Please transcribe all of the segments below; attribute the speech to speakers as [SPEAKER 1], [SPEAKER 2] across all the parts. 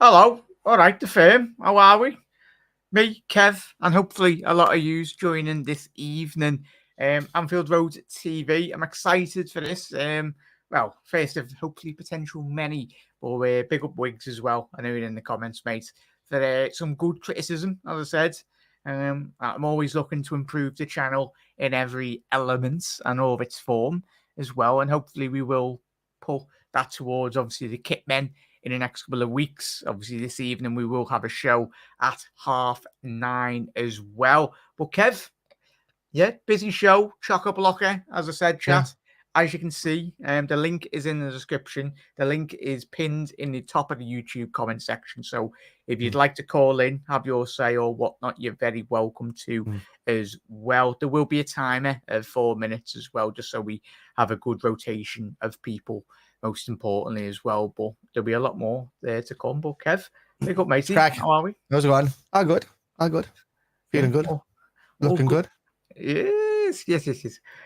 [SPEAKER 1] Hello. All right, the firm. How are we? Me, Kev, and hopefully a lot of yous joining this evening. Anfield Road TV. I'm excited for this. Well, first of hopefully potential many, but big up Wigs as well. I know you're in the comments, mate, for some good criticism, as I said. I'm always looking to improve the channel in every element and all of its form as well, and hopefully we will pull that towards obviously the kit men in the next couple of weeks. Obviously, this evening we will have a show at 9:30 as well. But Kev, yeah, busy show, chock-a-blocker, as I said,
[SPEAKER 2] Yeah.
[SPEAKER 1] chat. As you can see, the link is in the description. The link is pinned in the top of the YouTube comment section. So if you'd like to call in, have your say or whatnot, you're very welcome to as well. There will be a timer of 4 minutes as well, just so we have a good rotation of people, most importantly as well. But there'll be a lot more there to come. But Kev, pick up, matey.
[SPEAKER 2] Crack.
[SPEAKER 1] How are we?
[SPEAKER 2] How's it going? All good. All good. Feeling good. Looking good.
[SPEAKER 1] Yes.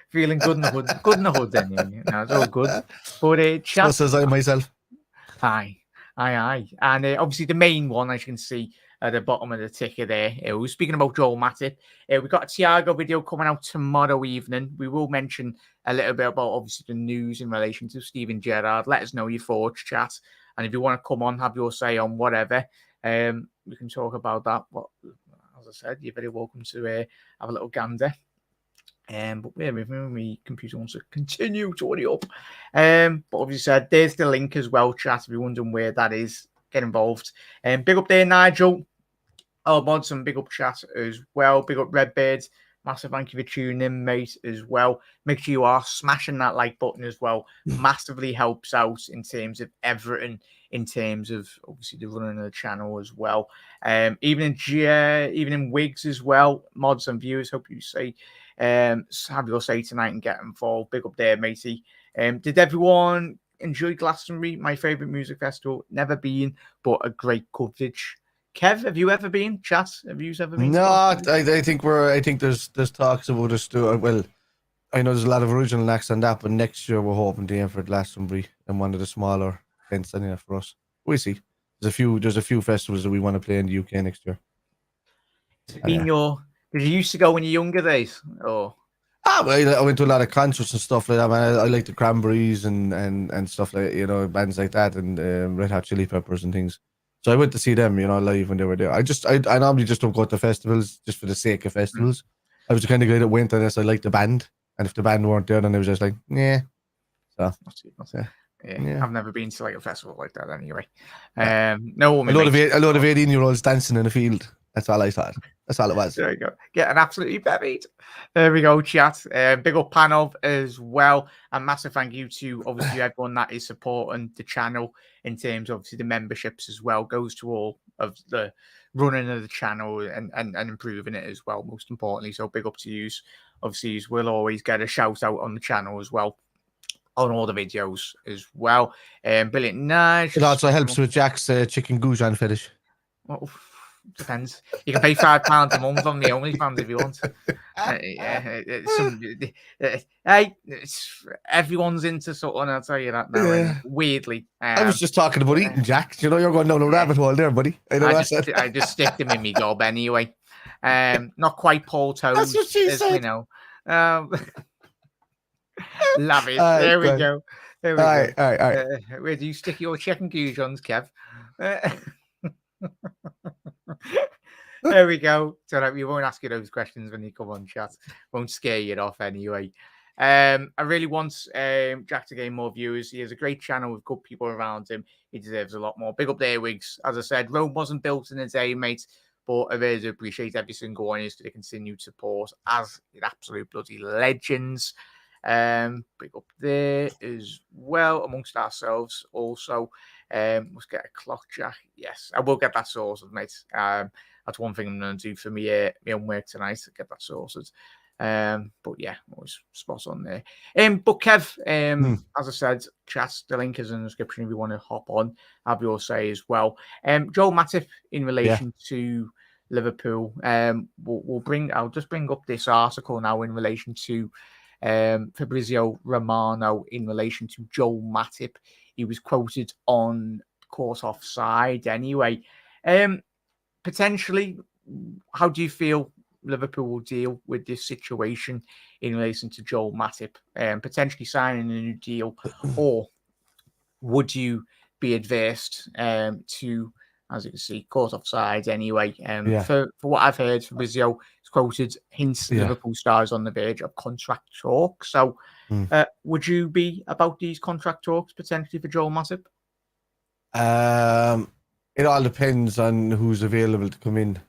[SPEAKER 1] Feeling good in the hood. Good in the hood, anyway. No, it's all good. But chat.
[SPEAKER 2] So says I myself.
[SPEAKER 1] Aye. And obviously the main one, as you can see at the bottom of the ticker there, we're speaking about Joel Matip. We've got a Thiago video coming out tomorrow evening. We will mention a little bit about obviously the news in relation to Steven Gerrard. Let us know your thoughts, chat. And if you want to come on, have your say on whatever, we can talk about that. But as I said, you're very welcome to have a little gander. But yeah, my computer wants to continue to hurry up. But obviously said, there's the link as well, chat. If you're wondering where that is, get involved. Big up there, Nigel. Oh, Modson, big up chat as well. Big up Redbird. Massive thank you for tuning in, mate, as well. Make sure you are smashing that like button as well. Massively helps out in terms of everything, in terms of obviously the running of the channel as well. Even in Wigs as well. Mods and viewers, hope you say have your say tonight and get involved. Big up there, matey. Did everyone enjoy Glastonbury? My favourite music festival. Never been, but a great coverage. Kev, have you ever been? Chat, have you ever been?
[SPEAKER 2] No, I think there's talks about us doing well. I know there's a lot of original acts on that, but next year we're hoping to aim for Glastonbury and one of the smaller events anyway for us. We'll see. There's a few festivals that we want to play in the UK next year.
[SPEAKER 1] Did you used to go when you're younger days? Or
[SPEAKER 2] I went to a lot of concerts and stuff like that, man. I like the Cranberries and stuff like, bands like that, and Red Hot Chili Peppers and things. So I went to see them, live when they were there. I normally just don't go to festivals just for the sake of festivals. I was the kind of guy that went unless I liked the band, and if the band weren't there, then I was just like, yeah. So
[SPEAKER 1] yeah, I've never been to like a festival like that anyway. No,
[SPEAKER 2] a lot of 18-year-olds dancing in a field. That's all I thought. That's all it was.
[SPEAKER 1] There you go. Getting absolutely buried. There we go, chat. Big up Panov as well. And massive thank you to obviously everyone that is supporting the channel in terms of obviously the memberships as well. Goes to all of the running of the channel and improving it as well, most importantly. So big up to you. Obviously, we'll always get a shout out on the channel as well, on all the videos as well. Brilliant. Nice.
[SPEAKER 2] It also helps with Jack's chicken goujon fetish.
[SPEAKER 1] Oh, depends. You can pay £5 a month on the OnlyFans if you want. Hey, everyone's into something. I'll tell you that now. Yeah. Weirdly,
[SPEAKER 2] I was just talking about eating, Jack. You're going down a rabbit hole there, buddy.
[SPEAKER 1] I just stick them in my gob anyway. Not quite Paul Toes.
[SPEAKER 2] That's what she said.
[SPEAKER 1] We know. Love it. There we go.
[SPEAKER 2] All right.
[SPEAKER 1] Where do you stick your chicken goujons, Kev? There we go. So we won't ask you those questions when you come on chat. Won't scare you off anyway. I really want Jack to gain more viewers. He has a great channel with good people around him. He deserves a lot more. Big up there, Wigs. As I said, Rome wasn't built in a day, mate. But I really do appreciate every single one is to continue support as absolute bloody legends. Big up there as well amongst ourselves also. Let's get a clock, Jack. Yes, I will get that sorted, mate. That's one thing I'm going to do for me homework tonight, to get that sorted. But yeah, always spot on there. But Kev, as I said, chat, the link is in the description if you want to hop on, have your say as well. Joel Matip in relation to Liverpool. I'll just bring up this article now in relation to Fabrizio Romano in relation to Joel Matip. He was quoted on course offside anyway. Potentially, how do you feel Liverpool will deal with this situation in relation to Joel Matip, potentially signing a new deal, or would you be adverse to, as you can see, caught offside anyway? For what I've heard, Fabrizio is quoted, hints Liverpool stars on the verge of contract talk. So, would you be about these contract talks potentially for Joel Matip?
[SPEAKER 2] It all depends on who's available to come in.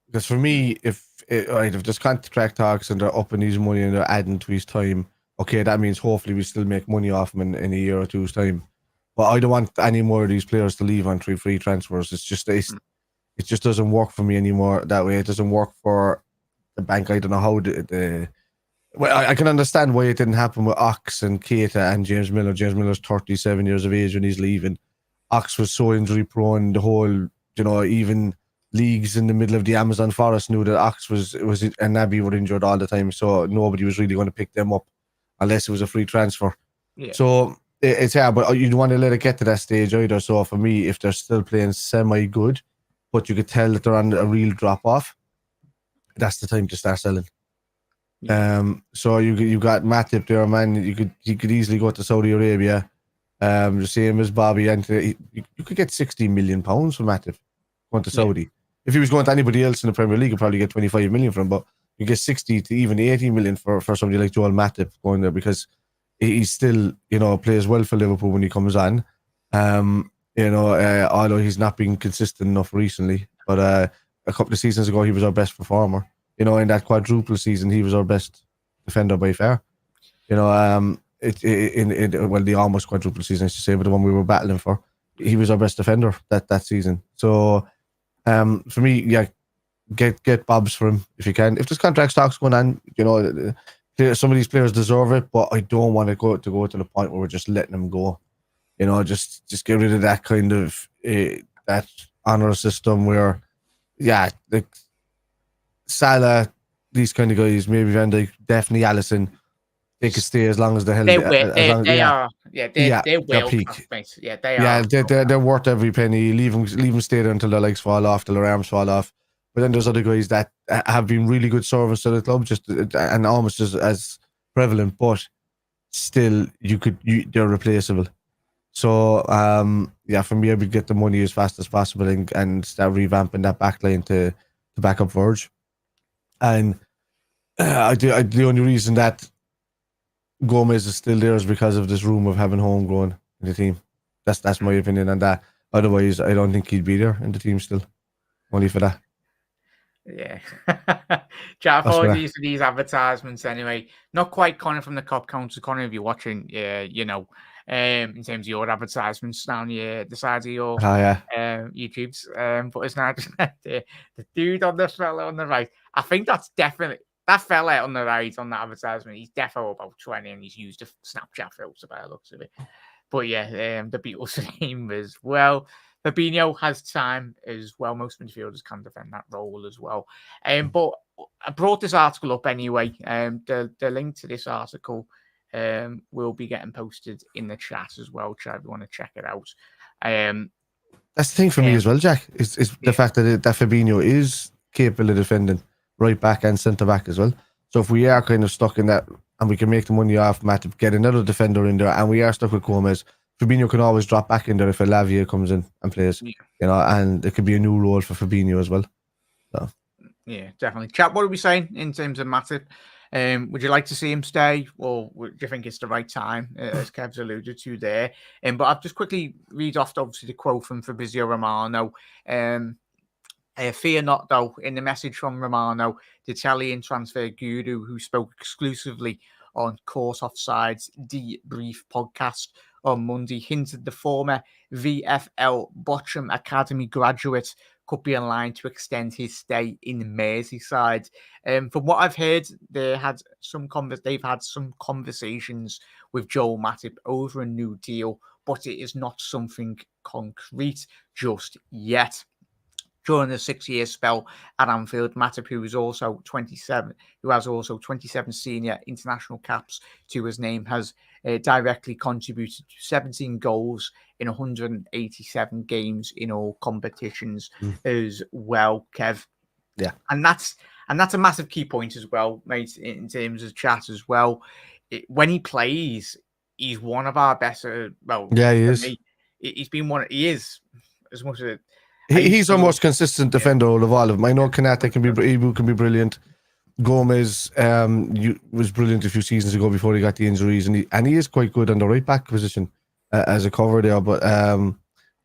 [SPEAKER 2] Because for me, if there's contract talks and they're upping his money and they're adding to his time, okay, that means hopefully we still make money off him in a year or two's time. But I don't want any more of these players to leave on 3 free transfers. It just doesn't work for me anymore that way. It doesn't work for the bank. I don't know how well, I can understand why it didn't happen with Ox and Keita and James Miller. James Miller's 37 years of age when he's leaving. Ox was so injury prone. The whole, even leagues in the middle of the Amazon forest knew that Ox was and Naby were injured all the time, so nobody was really going to pick them up unless it was a free transfer.
[SPEAKER 1] Yeah.
[SPEAKER 2] So it's hard, but you don't want to let it get to that stage either. So for me, if they're still playing semi-good, but you could tell that they're on a real drop-off, that's the time to start selling. Yeah. So you got Matip there, man. You could easily go to Saudi Arabia. The same as Bobby, and you could get £60 million for Matip going to Saudi. Yeah. If he was going to anybody else in the Premier League, you'd probably get 25 million from him. But you get 60 to even 80 million for somebody like Joel Matip going there, because he still, plays well for Liverpool when he comes on. Although he's not been consistent enough recently, but a couple of seasons ago he was our best performer. In that quadruple season, he was our best defender by far. The almost quadruple season, I should say, but the one we were battling for, he was our best defender that season. So, for me, yeah, get Bobs for him if you can. If there's contract stocks going on, some of these players deserve it, but I don't want to go to the point where we're just letting them go. Just get rid of that kind of that honor system where, like Salah, these kind of guys, maybe Van Dijk, definitely Alisson, they could stay as long as the hell
[SPEAKER 1] they're well
[SPEAKER 2] peak.
[SPEAKER 1] Yeah, they are.
[SPEAKER 2] They're worth every penny. Leave them stay there until their legs fall off, till their arms fall off. But then there's other guys that have been really good servants to the club, and almost as prevalent, but still they're replaceable. So for me, I would get the money as fast as possible and start revamping that backline to back up Verge. And the only reason that Gomez is still there is because of this room of having homegrown in the team. That's my opinion on that. Otherwise, I don't think he'd be there in the team still. Only for that.
[SPEAKER 1] Yeah. Chat, apologies for these advertisements anyway. Not quite Connor from the Cop Council. Connor, if you're watching, in terms of your advertisements down the side of your YouTubes. But it's not the dude on the fella on the right. I think that's definitely that fella on the right on that advertisement. He's definitely about 20 and he's used a Snapchat filter by the looks of it. But yeah, the Beatles name as well. Fabinho has time as well. Most midfielders can defend that role as well. But I brought this article up anyway. The link to this article will be getting posted in the chat as well, if you want to check it out.
[SPEAKER 2] That's the thing for me as well, Jack, is the fact that Fabinho is capable of defending right back and centre back as well. So if we are kind of stuck in that and we can make the money off Matip, get another defender in there, and we are stuck with Gomez, Fabinho can always drop back in there if a Lavia comes in and plays, and it could be a new role for Fabinho as well. So.
[SPEAKER 1] Yeah, definitely. Chat, what are we saying in terms of Matip? Would you like to see him stay, or do you think it's the right time, as Kev's alluded to there? But I'll just quickly read off, obviously, the quote from Fabrizio Romano. Fear not, though, in the message from Romano, the Italian transfer guru who spoke exclusively on Court Offside's Debrief podcast on Monday, hinted the former VFL Bochum Academy graduate could be in line to extend his stay in Merseyside. From what I've heard, they've had some conversations with Joel Matip over a new deal, but it is not something concrete just yet. during the 6-year spell at Anfield. Matip, who is also 27, who has also 27 senior international caps to his name, has directly contributed to 17 goals in 187 games in all competitions as well, Kev.
[SPEAKER 2] Yeah.
[SPEAKER 1] And that's a massive key point as well, mate, in terms of chat as well. When he plays, he's one of our best. Well,
[SPEAKER 2] yeah, he is.
[SPEAKER 1] Me, he's been one. He is as much as
[SPEAKER 2] he's our most consistent defender out of all of them. I know Kanate can be, Ibu can be brilliant. Gomez was brilliant a few seasons ago before he got the injuries, and he is quite good on the right back position as a cover there. But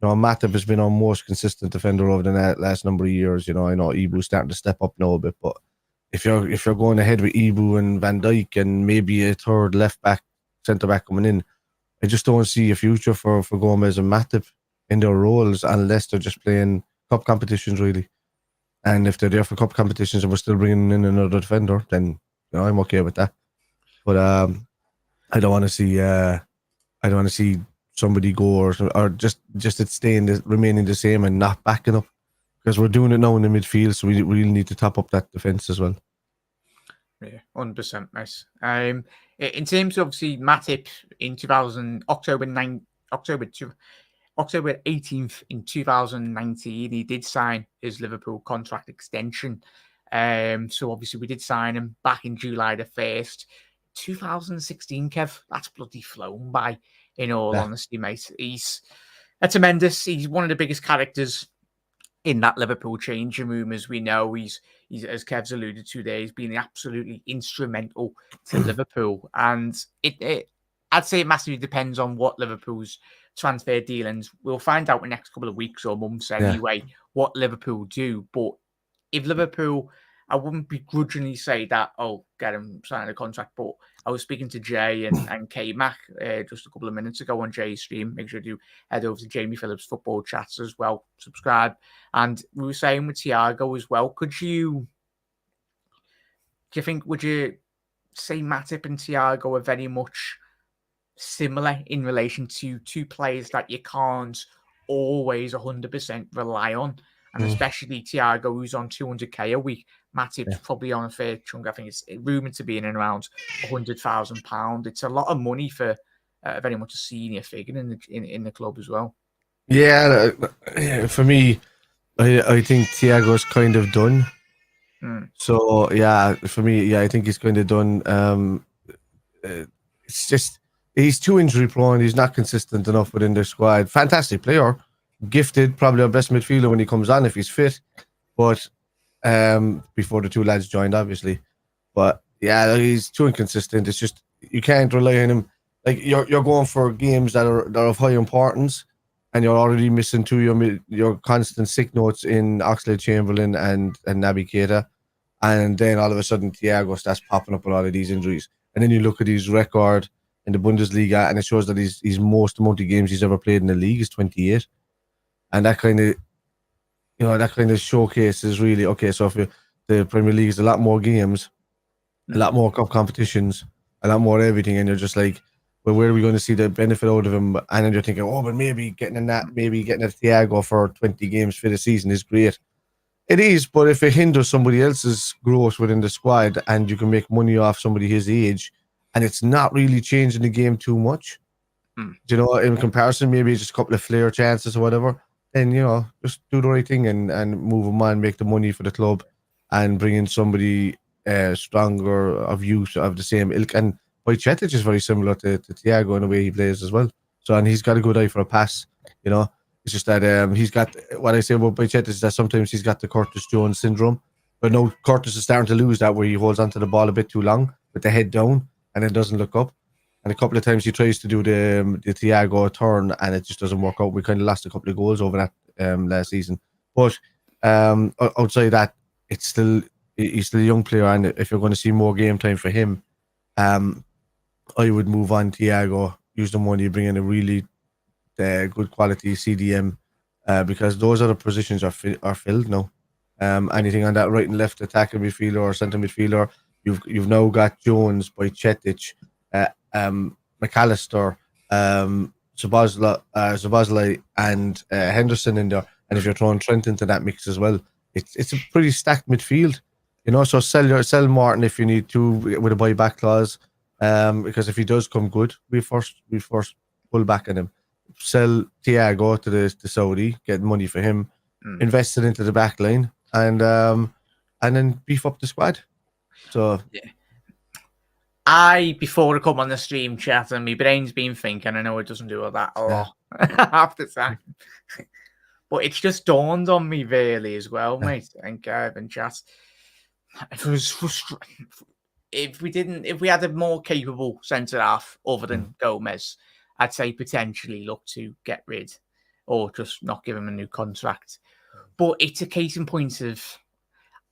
[SPEAKER 2] Matip has been our most consistent defender over the last number of years. I know Ibu's starting to step up now a bit, but if you're going ahead with Ibu and Van Dijk and maybe a third left back, centre back coming in, I just don't see a future for Gomez and Matip in their roles unless they're just playing cup competitions, really. And if they're there for cup competitions and we're still bringing in another defender, then I'm okay with that. But I don't want to see somebody go or just it remaining the same and not backing up, because we're doing it now in the midfield, so we really need to top up that defense as well.
[SPEAKER 1] Yeah, 100%, mate. In terms of obviously Matip in October 18th in 2019, he did sign his Liverpool contract extension. So obviously we did sign him back in July the 1st. 2016, Kev, that's bloody flown by, in all honesty, mate. He's tremendous. He's one of the biggest characters in that Liverpool changing room, as we know. He's as Kev's alluded to there, he's been absolutely instrumental to Liverpool. And I'd say it massively depends on what Liverpool's transfer dealings. We'll find out in the next couple of weeks or months anyway what Liverpool do. But if Liverpool, I wouldn't begrudgingly say that, get him signing a contract. But I was speaking to Jay and K-Mac just a couple of minutes ago on Jay's stream. Make sure you head over to Jamie Phillips Football Chats as well. Subscribe. And we were saying with Thiago as well, would you say Matip and Thiago are very much similar in relation to two players that you can't always 100% rely on? And especially Thiago, who's on 200k a week. Matip's probably on a fair chunk. I think it's rumoured to be in and around £100,000. It's a lot of money for very much a senior figure in the club as well.
[SPEAKER 2] Yeah, for me, I think Thiago's kind of done. So for me, I think he's kind of done. It's just he's too injury prone. He's not consistent enough within the squad. Fantastic player, gifted, probably our best midfielder when he comes on if he's fit. But before the two lads joined, obviously. But yeah, he's too inconsistent. It's just you can't rely on him. Like you're going for games that are of high importance, and you're already missing your constant sick notes in Oxlade-Chamberlain and Naby Keita, and then all of a sudden Thiago starts popping up with all of these injuries, and then you look at his record in the Bundesliga, and it shows that his most amount of games he's ever played in the league is 28, and that kind of showcases really okay. So if the Premier League is a lot more games, a lot more cup competitions, a lot more everything, and you're just like, well, where are we going to see the benefit out of him? And then you're thinking, but maybe getting a Thiago for 20 games for the season is great. It is, but if it hinders somebody else's growth within the squad and you can make money off somebody his age, and it's not really changing the game too much, in comparison, maybe just a couple of flair chances or whatever, then, just do the right thing and move him on, make the money for the club and bring in somebody stronger of youth of the same ilk. And Bajcetic is very similar to Thiago in the way he plays as well. So, and he's got a good eye for a pass, It's just that he's got, what I say about Bajcetic is that sometimes he's got the Curtis Jones syndrome. But no, Curtis is starting to lose that, where he holds onto the ball a bit too long with the head down and then doesn't look up. And a couple of times he tries to do the Thiago turn and it just doesn't work out. We kind of lost a couple of goals over that last season. But outside that, he's still a young player, and if you're going to see more game time for him, I would move on Thiago, use the money, bring in a really good quality CDM, because those other positions are filled now. Anything on that right and left attacking midfielder or centre midfielder, you've now got Jones, Bajcetic, McAllister, Szoboszlai and Henderson in there. and if you're throwing Trent into that mix as well, it's a pretty stacked midfield. So sell Martin if you need to with a buyback clause, because if he does come good, we first pull back on him. Sell Thiago to the Saudi, get money for him, invest it into the back line, and then beef up the squad. So
[SPEAKER 1] before I come on the stream chat, and my brain's been thinking, I know it doesn't do that a lot half the time. But it's just dawned on me really as well, mate, and Kev and chat. If we had a more capable centre half other than Gomez, I'd say potentially look to get rid or just not give him a new contract. But it's a case in point of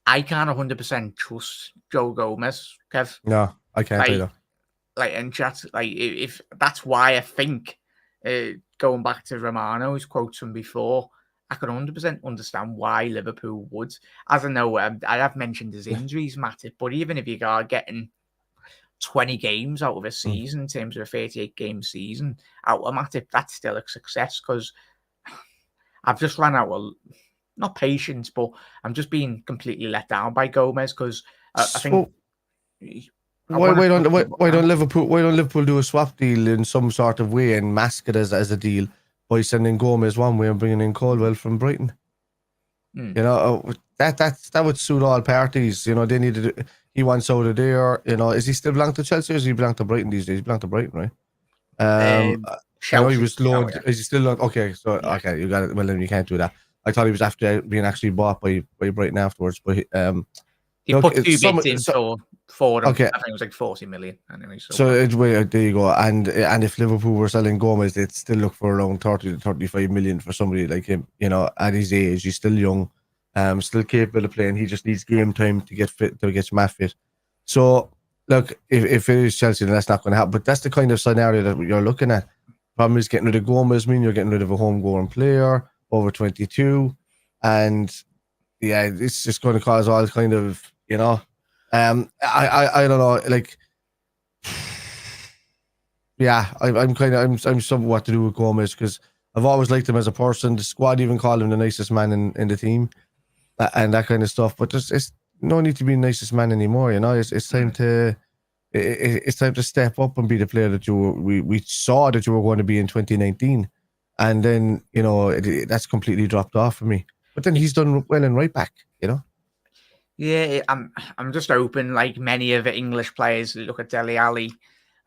[SPEAKER 1] I can't 100% trust Joe Gomez, Kev.
[SPEAKER 2] No, I can't either.
[SPEAKER 1] And chat, if that's why I think going back to Romano's quotes from before, I can 100% understand why Liverpool would. As I know, I have mentioned his injuries, Matip, but even if you are getting 20 games out of a season in terms of a 38-game season out of Matip, that's still a success because I've just run out of, not patience, but I'm just being completely let down by Gomez because I think...
[SPEAKER 2] Why don't Liverpool do a swap deal in some sort of way and mask it as a deal by sending Gomez one way and bringing in Colwell from Brighton? That would suit all parties. They needed. He wants out of there. Is he still belong to Chelsea or is he belong to Brighton these days? He belong to Brighton, right? I know he was loaned. Is he still? Okay, so okay, you got it. Well, then you can't do that. I thought he was after being actually bought by Brighton afterwards, but
[SPEAKER 1] he put 2 bids in for him. Okay. I think it was like 40 million. Anyway,
[SPEAKER 2] so there you go. And if Liverpool were selling Gomez, they'd still look for around 30 to 35 million for somebody like him. At his age, he's still young, still capable of playing. He just needs game time to get fit, to get match fit. So look, if it is Chelsea, then that's not going to happen. But that's the kind of scenario that you're looking at. Problem is getting rid of Gomez mean you're getting rid of a homegrown player over 22, and yeah, it's just going to cause all kind of I don't know, like, yeah, I'm somewhat to do with Gomez because I've always liked him as a person. The squad even called him the nicest man in the team, and that kind of stuff. But it's no need to be the nicest man anymore. It's time to step up and be the player that we saw that you were going to be in 2019, and then that's completely dropped off for me. But then he's done well in right back,
[SPEAKER 1] Yeah, I'm just hoping, like many of the English players, you look at Dele Alli,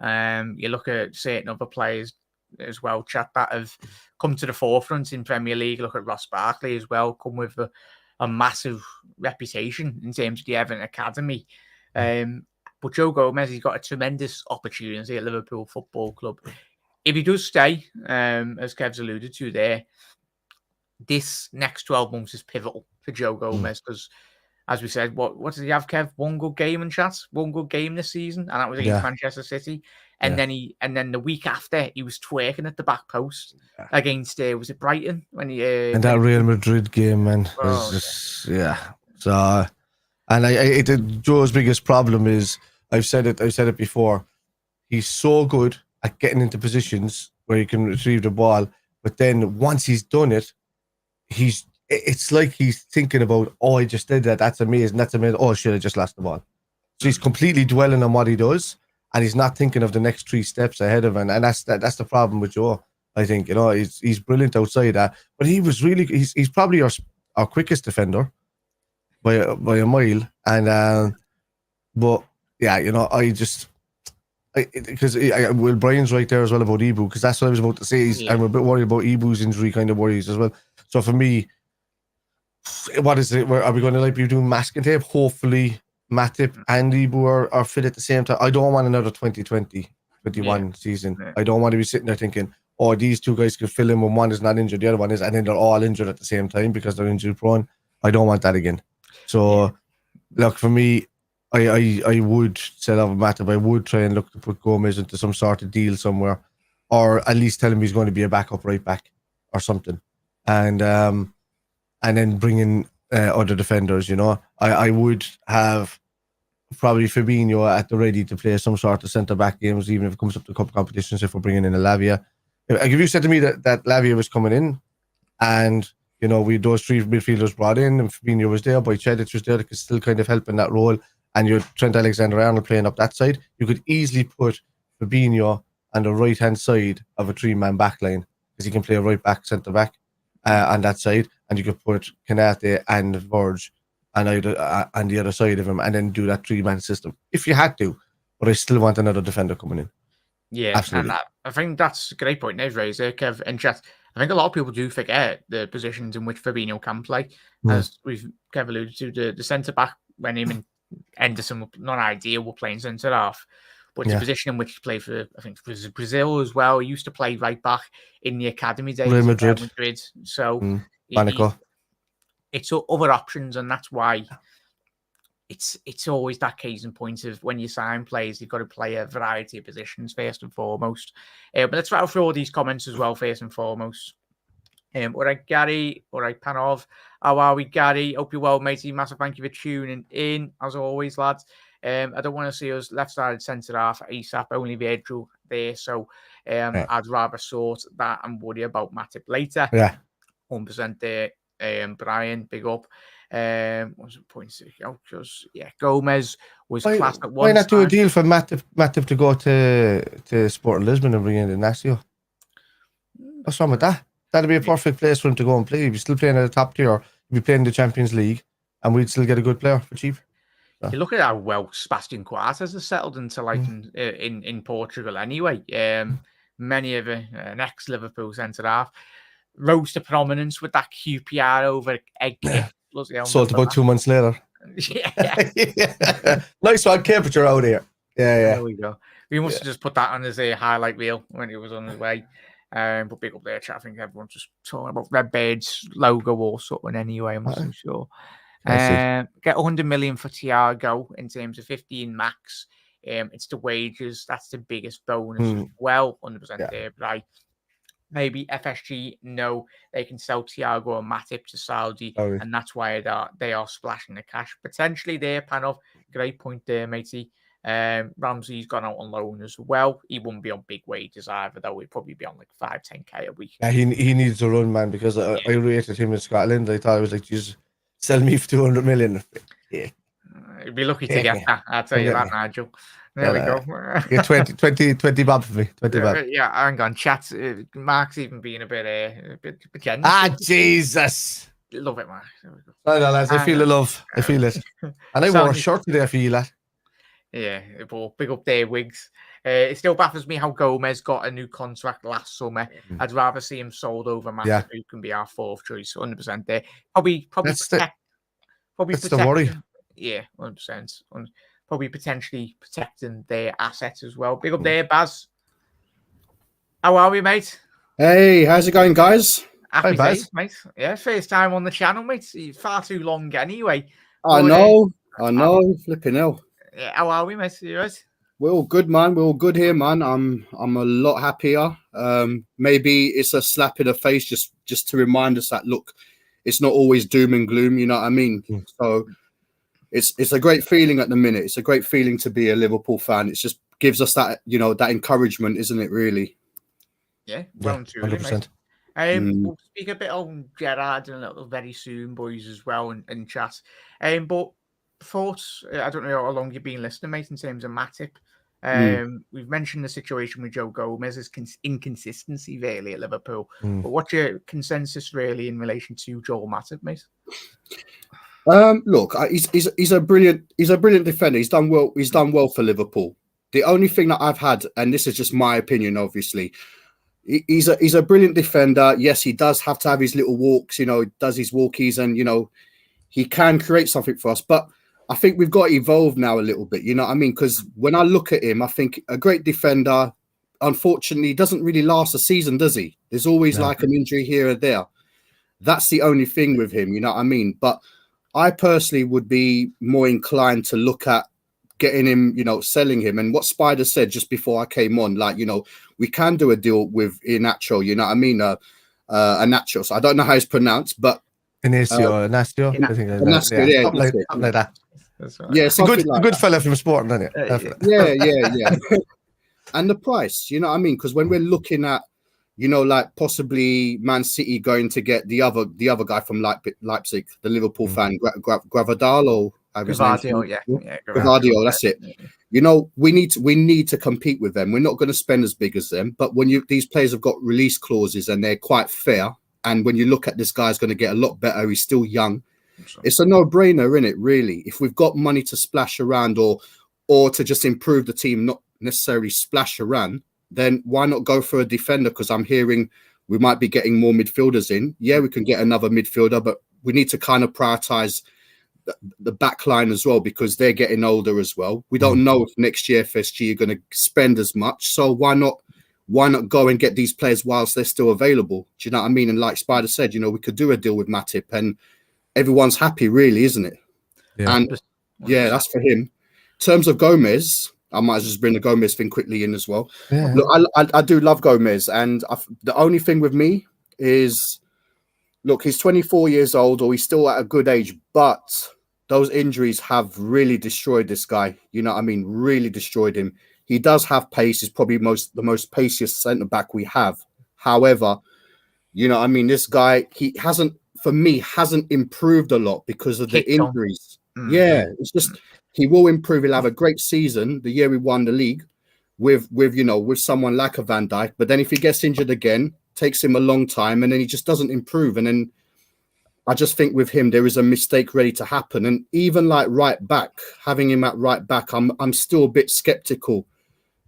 [SPEAKER 1] you look at certain other players as well, chat that have come to the forefront in Premier League. Look at Ross Barkley as well, come with a massive reputation in terms of the Everton Academy. But Joe Gomez, he's got a tremendous opportunity at Liverpool Football Club. If he does stay, as Kev's alluded to there, this next 12 months is pivotal for Joe Gomez because, as we said, what did he have, Kev? One good game in chat, one good game this season, and that was against Manchester City. And then the week after, he was twerking at the back post against was it Brighton when he
[SPEAKER 2] and that Real Madrid game, man, was just So, and Joe's biggest problem is I've said it before. He's so good at getting into positions where he can retrieve the ball, but then once he's done it, it's like he's thinking about, oh, I just did that. That's amazing. Oh, shit, I just lost the ball. So he's completely dwelling on what he does, and he's not thinking of the next 3 steps ahead of him. And that's the problem with Joe. I think he's brilliant outside that, but he's probably our quickest defender by a mile. And but yeah, because Brian's right there as well about Ibu, because that's what I was about to say. I'm a bit worried about Ibu's injury, kind of worries as well. So for me, what is it? Are we going to be doing masking tape? Hopefully, Matip and Ibu are fit at the same time. I don't want another 2020-21 season. I don't want to be sitting there thinking, oh, these 2 guys could fill in when one is not injured, the other one is, and then they're all injured at the same time because they're injury prone. I don't want that again. So, look, for me, I would sell off Matip. I would try and look to put Gomez into some sort of deal somewhere, or at least tell him he's going to be a backup right back or something, and then bring in other defenders. I would have probably Fabinho at the ready to play some sort of centre back games, even if it comes up to cup competitions. If we're bringing in a Lavia, if you said to me that Lavia was coming in, and You know, we those 3 midfielders brought in, and Fabinho was there, Boychedic was there, that could still kind of help in that role. And you're Trent Alexander-Arnold playing up that side. You could easily put Fabinho on the right-hand side of a 3-man back line, because he can play a right back, centre back on that side, and you could put Kanate and Verge on the other side of him, and then do that 3-man system if you had to. But I still want another defender coming in.
[SPEAKER 1] Yeah,
[SPEAKER 2] Absolutely.
[SPEAKER 1] and I think that's a great point, Nez Razor, Kev, and chat. I think a lot of people do forget the positions in which Fabinho can play. As Kev alluded to, the centre back when him and Henderson were not ideal, were playing centre half. But it's a position in which he played for, I think, for Brazil as well. He used to play right back in the academy days
[SPEAKER 2] Real
[SPEAKER 1] of
[SPEAKER 2] Madrid.
[SPEAKER 1] Real Madrid. So it's other options, and that's why it's always that case in point of when you sign players, you've got to play a variety of positions first and foremost. But let's rattle through all these comments as well, first and foremost. All right, Gary. All right, Panov. How are we, Gary? Hope you're well, matey. Massive thank you for tuning in, as always, lads. I don't want to see us left-sided centre half ASAP, only Virgil there. So I'd rather sort that and worry about Matip later.
[SPEAKER 2] Yeah.
[SPEAKER 1] 100% there. Brian, big up. What was it? 0.6. Gomez was classed at one.
[SPEAKER 2] Why not do a deal for Matip to go to Sporting Lisbon and bring in Ignacio? What's wrong with that? That'd be a perfect place for him to go and play. If you're still playing at the top tier, you'd be playing the Champions League, and we'd still get a good player for cheap. So.
[SPEAKER 1] You look at how well Sebastian Coates has settled into life in Portugal anyway. Many of an ex-Liverpool centre-half rose to prominence with that QPR over egg kick.
[SPEAKER 2] Sold about 2 months later. Nice one, temperature out here. Yeah.
[SPEAKER 1] There we go. We must have just put that on as a highlight reel when he was on his way. But big up there, chat. I think everyone's just talking about Redbird's logo or something anyway. I'm not so sure. Get 100 million for Thiago in terms of 15 max. It's the wages. That's the biggest bonus as well. 100% there, but maybe FSG know they can sell Thiago and Matip to Saudi, and that's why they are splashing the cash. Potentially there, Panov. Great point there, matey. Ramsey's gone out on loan as well. He wouldn't be on big wages either, though. He'd probably be on like 5-10k a week.
[SPEAKER 2] Yeah, he needs to run, man, because I rated him in Scotland. I thought I was like, Jesus, sell me for 200 million. Yeah.
[SPEAKER 1] He'd be lucky to get that. I'll tell you that, Nigel. There we go.
[SPEAKER 2] Yeah, 20 bob for me. 20 bob.
[SPEAKER 1] Yeah, hang on. Chat. Mark's even being a bit generous.
[SPEAKER 2] Jesus.
[SPEAKER 1] Love it, Mark.
[SPEAKER 2] No, lads, I feel the love. I feel it. And I wore a shirt today for you, lad.
[SPEAKER 1] Yeah, but big up there, Wigs. It still baffles me how Gomez got a new contract last summer. I'd rather see him sold over Matip, who can be our fourth choice, 100% there. Probably
[SPEAKER 2] that's the worry.
[SPEAKER 1] Yeah, 100%. Probably potentially protecting their assets as well. Big up there, Baz. How are we, mate?
[SPEAKER 3] Hey, how's it going, guys?
[SPEAKER 1] Happy days, mate. Yeah, first time on the channel, mate. Far too long anyway.
[SPEAKER 3] I know. Flipping hell.
[SPEAKER 1] Yeah, how are we, mate? You right?
[SPEAKER 3] We're all good, man. We're all good here, man. I'm a lot happier. Maybe it's a slap in the face just to remind us that, look, it's not always doom and gloom, you know what I mean? So it's a great feeling at the minute. It's a great feeling to be a Liverpool fan. It just gives us that, that encouragement, isn't it, really?
[SPEAKER 1] Yeah, well and truly, 100%. We'll speak a bit on Gerrard and a little very soon, boys, as well, and chat. But thoughts, I don't know how long you've been listening, mate, in terms of Matip. We've mentioned the situation with Joe Gomez's inconsistency really at Liverpool. But what's your consensus really in relation to Joel Matip, mate?
[SPEAKER 3] Look, he's a brilliant defender. He's done well for Liverpool. The only thing that I've had, and this is just my opinion, obviously, he's a brilliant defender. Yes, he does have to have his little walks, does his walkies, and he can create something for us. But I think we've got to evolve now a little bit, you know what I mean? Because when I look at him, I think a great defender, unfortunately, doesn't really last a season, does he? There's always like an injury here or there. That's the only thing with him, you know what I mean? But I personally would be more inclined to look at getting him, selling him. And what Spider said just before I came on, like, we can do a deal with Inacho, you know what I mean? Inacho. So I don't know how it's pronounced, but
[SPEAKER 2] Inacio. I think something like that.
[SPEAKER 3] Yeah,
[SPEAKER 2] a good fella from Sporting, isn't it?
[SPEAKER 3] Yeah. And the price, you know what I mean? Because when we're looking at You know, like possibly Man City going to get the other guy from Leipzig, the Liverpool fan, Gravadal, or his name.
[SPEAKER 1] Gvardiol, yeah,
[SPEAKER 3] Gvardiol, that's it. You know, we need to compete with them. We're not going to spend as big as them, but when these players have got release clauses and they're quite fair, and when you look at this guy's going to get a lot better, he's still young. It's a no-brainer, isn't it? Really, if we've got money to splash around or to just improve the team, not necessarily splash around, then why not go for a defender? Because I'm hearing we might be getting more midfielders in. Yeah, we can get another midfielder, but we need to kind of prioritize the back line as well, because they're getting older as well. We don't know if next year FSG are going to spend as much. So why not go and get these players whilst they're still available? Do you know what I mean? And like Spider said, you know, we could do a deal with Matip and everyone's happy, really, isn't it?
[SPEAKER 2] Yeah.
[SPEAKER 3] And yeah, that's for him. In terms of Gomez, I might just bring the Gomez thing quickly in as well.
[SPEAKER 2] Yeah.
[SPEAKER 3] Look, I do love Gomez, and the only thing with me is, look, he's 24 years old, or he's still at a good age, but those injuries have really destroyed this guy. You know what I mean? Really destroyed him. He does have pace. He's probably the most paciest centre back we have. However, you know what I mean? This guy, he hasn't improved a lot because of the injuries. Yeah, it's just he will improve. He'll have a great season the year we won the league with someone like a Van Dijk. But then if he gets injured again, takes him a long time, and then he just doesn't improve. And then I just think with him there is a mistake ready to happen. And even like right back, having him at right back, I'm still a bit skeptical,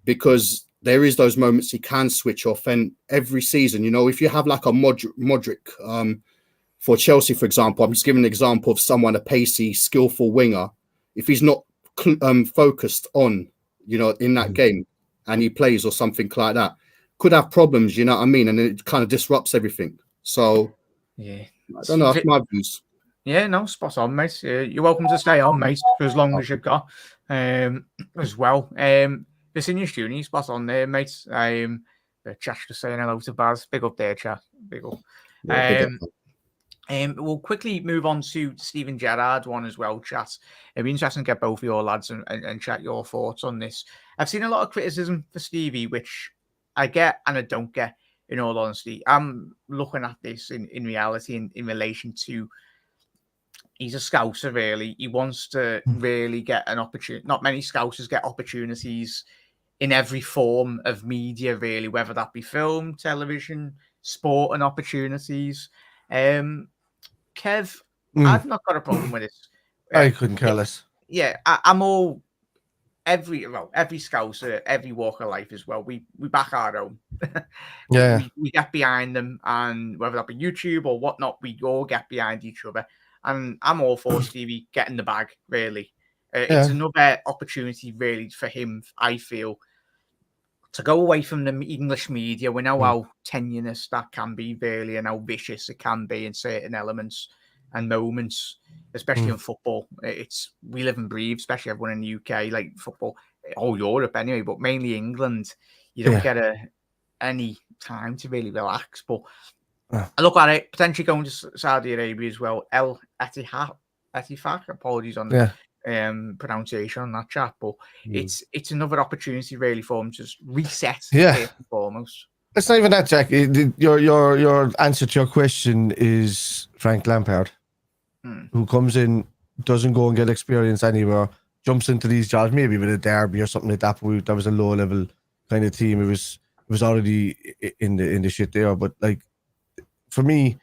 [SPEAKER 3] because there is those moments he can switch off. And every season, you know, if you have like a Modric, for Chelsea, for example, I'm just giving an example of someone, a pacey, skillful winger. If he's not focused on, you know, in that game, and he plays or something like that, could have problems, you know what I mean? And it kind of disrupts everything. So,
[SPEAKER 1] yeah,
[SPEAKER 3] I don't know. That's my views.
[SPEAKER 1] Yeah, no, spot on, mate. You're welcome to stay on, mate, for as long as you've got, as well. Listen, you're shooting, spot on there, mate. The chat's just saying hello to Baz. Big up there, chat. Big up.
[SPEAKER 3] Yeah, big up.
[SPEAKER 1] We'll quickly move on to Steven Gerrard one as well, chat. It'd be interesting to get both of your lads and chat your thoughts on this. I've seen a lot of criticism for Stevie, which I get and I don't get, in all honesty. I'm looking at this in reality in relation to, he's a scouser, really. He wants to really get an opportunity. Not many scousers get opportunities in every form of media, really, whether that be film, television, sport, and opportunities. Kev, I've not got a problem with this.
[SPEAKER 2] I couldn't care less.
[SPEAKER 1] Yeah, I'm all every scouser, every walk of life as well. We back our own.
[SPEAKER 2] Yeah,
[SPEAKER 1] we get behind them, and whether that be YouTube or whatnot, we all get behind each other. And I'm all for Stevie getting the bag. Really, it's another opportunity, really, for him. I feel, to go away from the English media. We know how tenuous that can be, really, and how vicious it can be in certain elements and moments, especially in football. We live and breathe, especially everyone in the UK, like football, all Europe anyway, but mainly England. You don't get any time to really relax. But I look at it, potentially going to Saudi Arabia as well. El Ettifaq, apologies on the pronunciation on that chat, but it's another opportunity really for him to just reset first and foremost.
[SPEAKER 2] It's not even that, Jack. Your answer to your question is Frank Lampard, who comes in, doesn't go and get experience anywhere, jumps into these jobs, maybe with a Derby or something like that. But that was a low level kind of team. It was already in the shit there. But like, for me,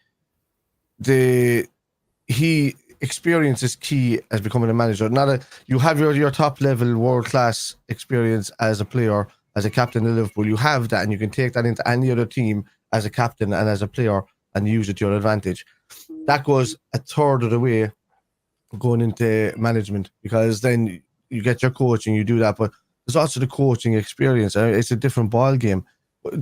[SPEAKER 2] experience is key as becoming a manager. You have your top level world class experience as a player, as a captain of Liverpool. You have that, and you can take that into any other team as a captain and as a player and use it to your advantage. That goes a third of the way going into management, because then you get your coaching, you do that, but there's also the coaching experience. It's a different ball game.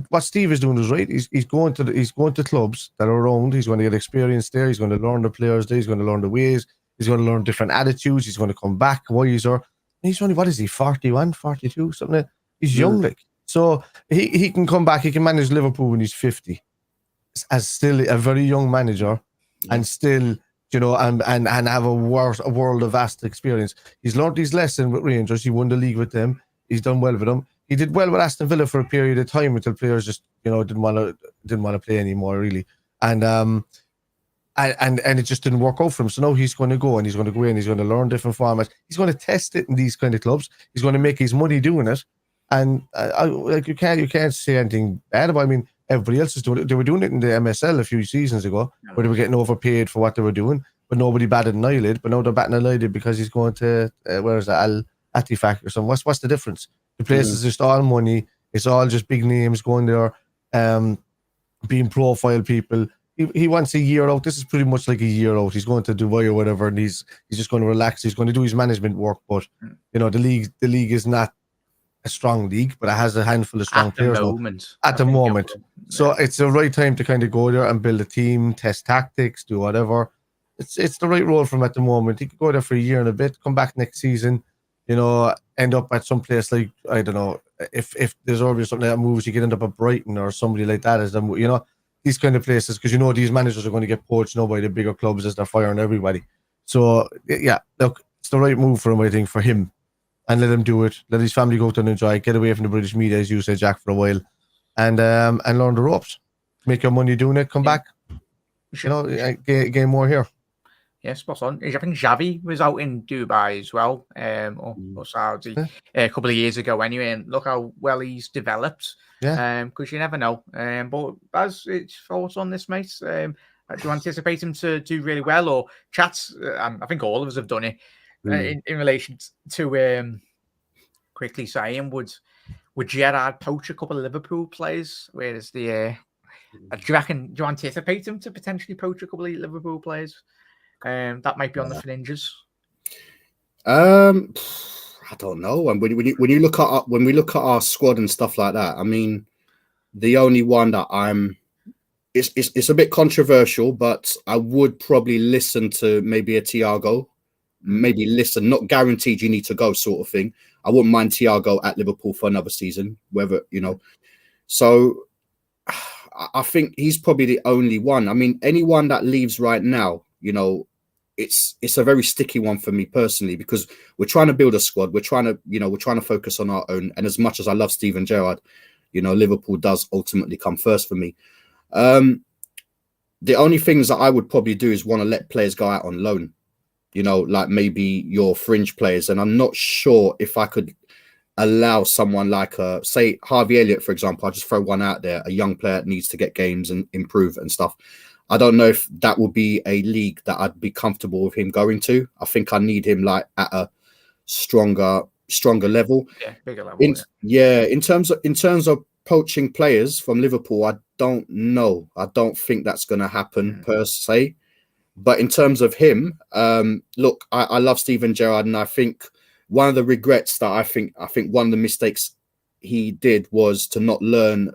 [SPEAKER 2] What Steve is doing is right. He's going to clubs that are around. He's going to get experience there. He's going to learn the players there. He's going to learn the ways. He's going to learn different attitudes. He's going to come back wiser. He's only, what is he, 41, 42, something like that? He's young, like. So he can come back. He can manage Liverpool when he's 50, as still a very young manager, and still, you know, and have a world of vast experience. He's learned his lesson with Rangers. He won the league with them. He's done well with them. he did well with Aston Villa for a period of time until players just didn't want to play anymore really, and it just didn't work out for him. So now he's going to go and he's going to go in. He's going to learn different formats. He's going to test it in these kind of clubs. He's going to make his money doing it. And like you can't say anything bad about it. I mean, everybody else is doing it. They were doing it in the MSL a few seasons ago, where they were getting overpaid for what they were doing, but nobody batted an eyelid. But now they're batting an eyelid because he's going to where is that, Al Atifak or something. What's the difference? The place is just all money. It's all just big names going there, being profile people. He wants a year out. This is pretty much like a year out. He's going to Dubai or whatever, and he's just going to relax. He's going to do his management work. But the league is not a strong league, but it has a handful of strong players at the moment. So it's the right time to kind of go there and build a team, test tactics, do whatever. It's the right role for him at the moment. He could go there for a year and a bit, come back next season, end up at some place like, I don't know, if there's always something that moves, you could end up at Brighton or somebody like that, as them, these kind of places, because these managers are going to get poached by the bigger clubs as they're firing everybody. So yeah, look, it's the right move for him, I think, for him. And let him do it. Let his family go out and enjoy it. Get away from the British media, as you said, Jack, for a while, and learn the ropes. Make your money doing it. Come back. Gain more here.
[SPEAKER 1] Yeah, spot on. I think Xavi was out in Dubai as well, or Saudi, a couple of years ago anyway. And look how well he's developed. Yeah. Because you never know. But as it's thoughts on this, mate. Do you anticipate him to do really well, or chats? I think all of us have done it. In relation to quickly saying, would Gerrard poach a couple of Liverpool players? Whereas do you anticipate him to potentially poach a couple of Liverpool players? That might be on the fringes.
[SPEAKER 3] I don't know. And when we look at our squad and stuff like that, I mean, the only one that it's a bit controversial, but I would probably listen to maybe a Thiago. Maybe listen, not guaranteed you need to go sort of thing. I wouldn't mind Thiago at Liverpool for another season, whether, So I think he's probably the only one. I mean, anyone that leaves right now, it's a very sticky one for me personally, because we're trying to build a squad. We're trying to focus on our own. And as much as I love Steven Gerrard, Liverpool does ultimately come first for me. The only things that I would probably do is want to let players go out on loan. Like maybe your fringe players. And I'm not sure if I could allow someone like, say, Harvey Elliott, for example. I'll just throw one out there. A young player that needs to get games and improve and stuff. I don't know if that would be a league that I'd be comfortable with him going to. I think I need him like at a stronger level.
[SPEAKER 1] Yeah, bigger level.
[SPEAKER 3] In terms of poaching players from Liverpool, I don't know. I don't think that's going to happen per se. But in terms of him, look, I love Steven Gerrard, and I think one of the regrets that I think one of the mistakes he did was to not learn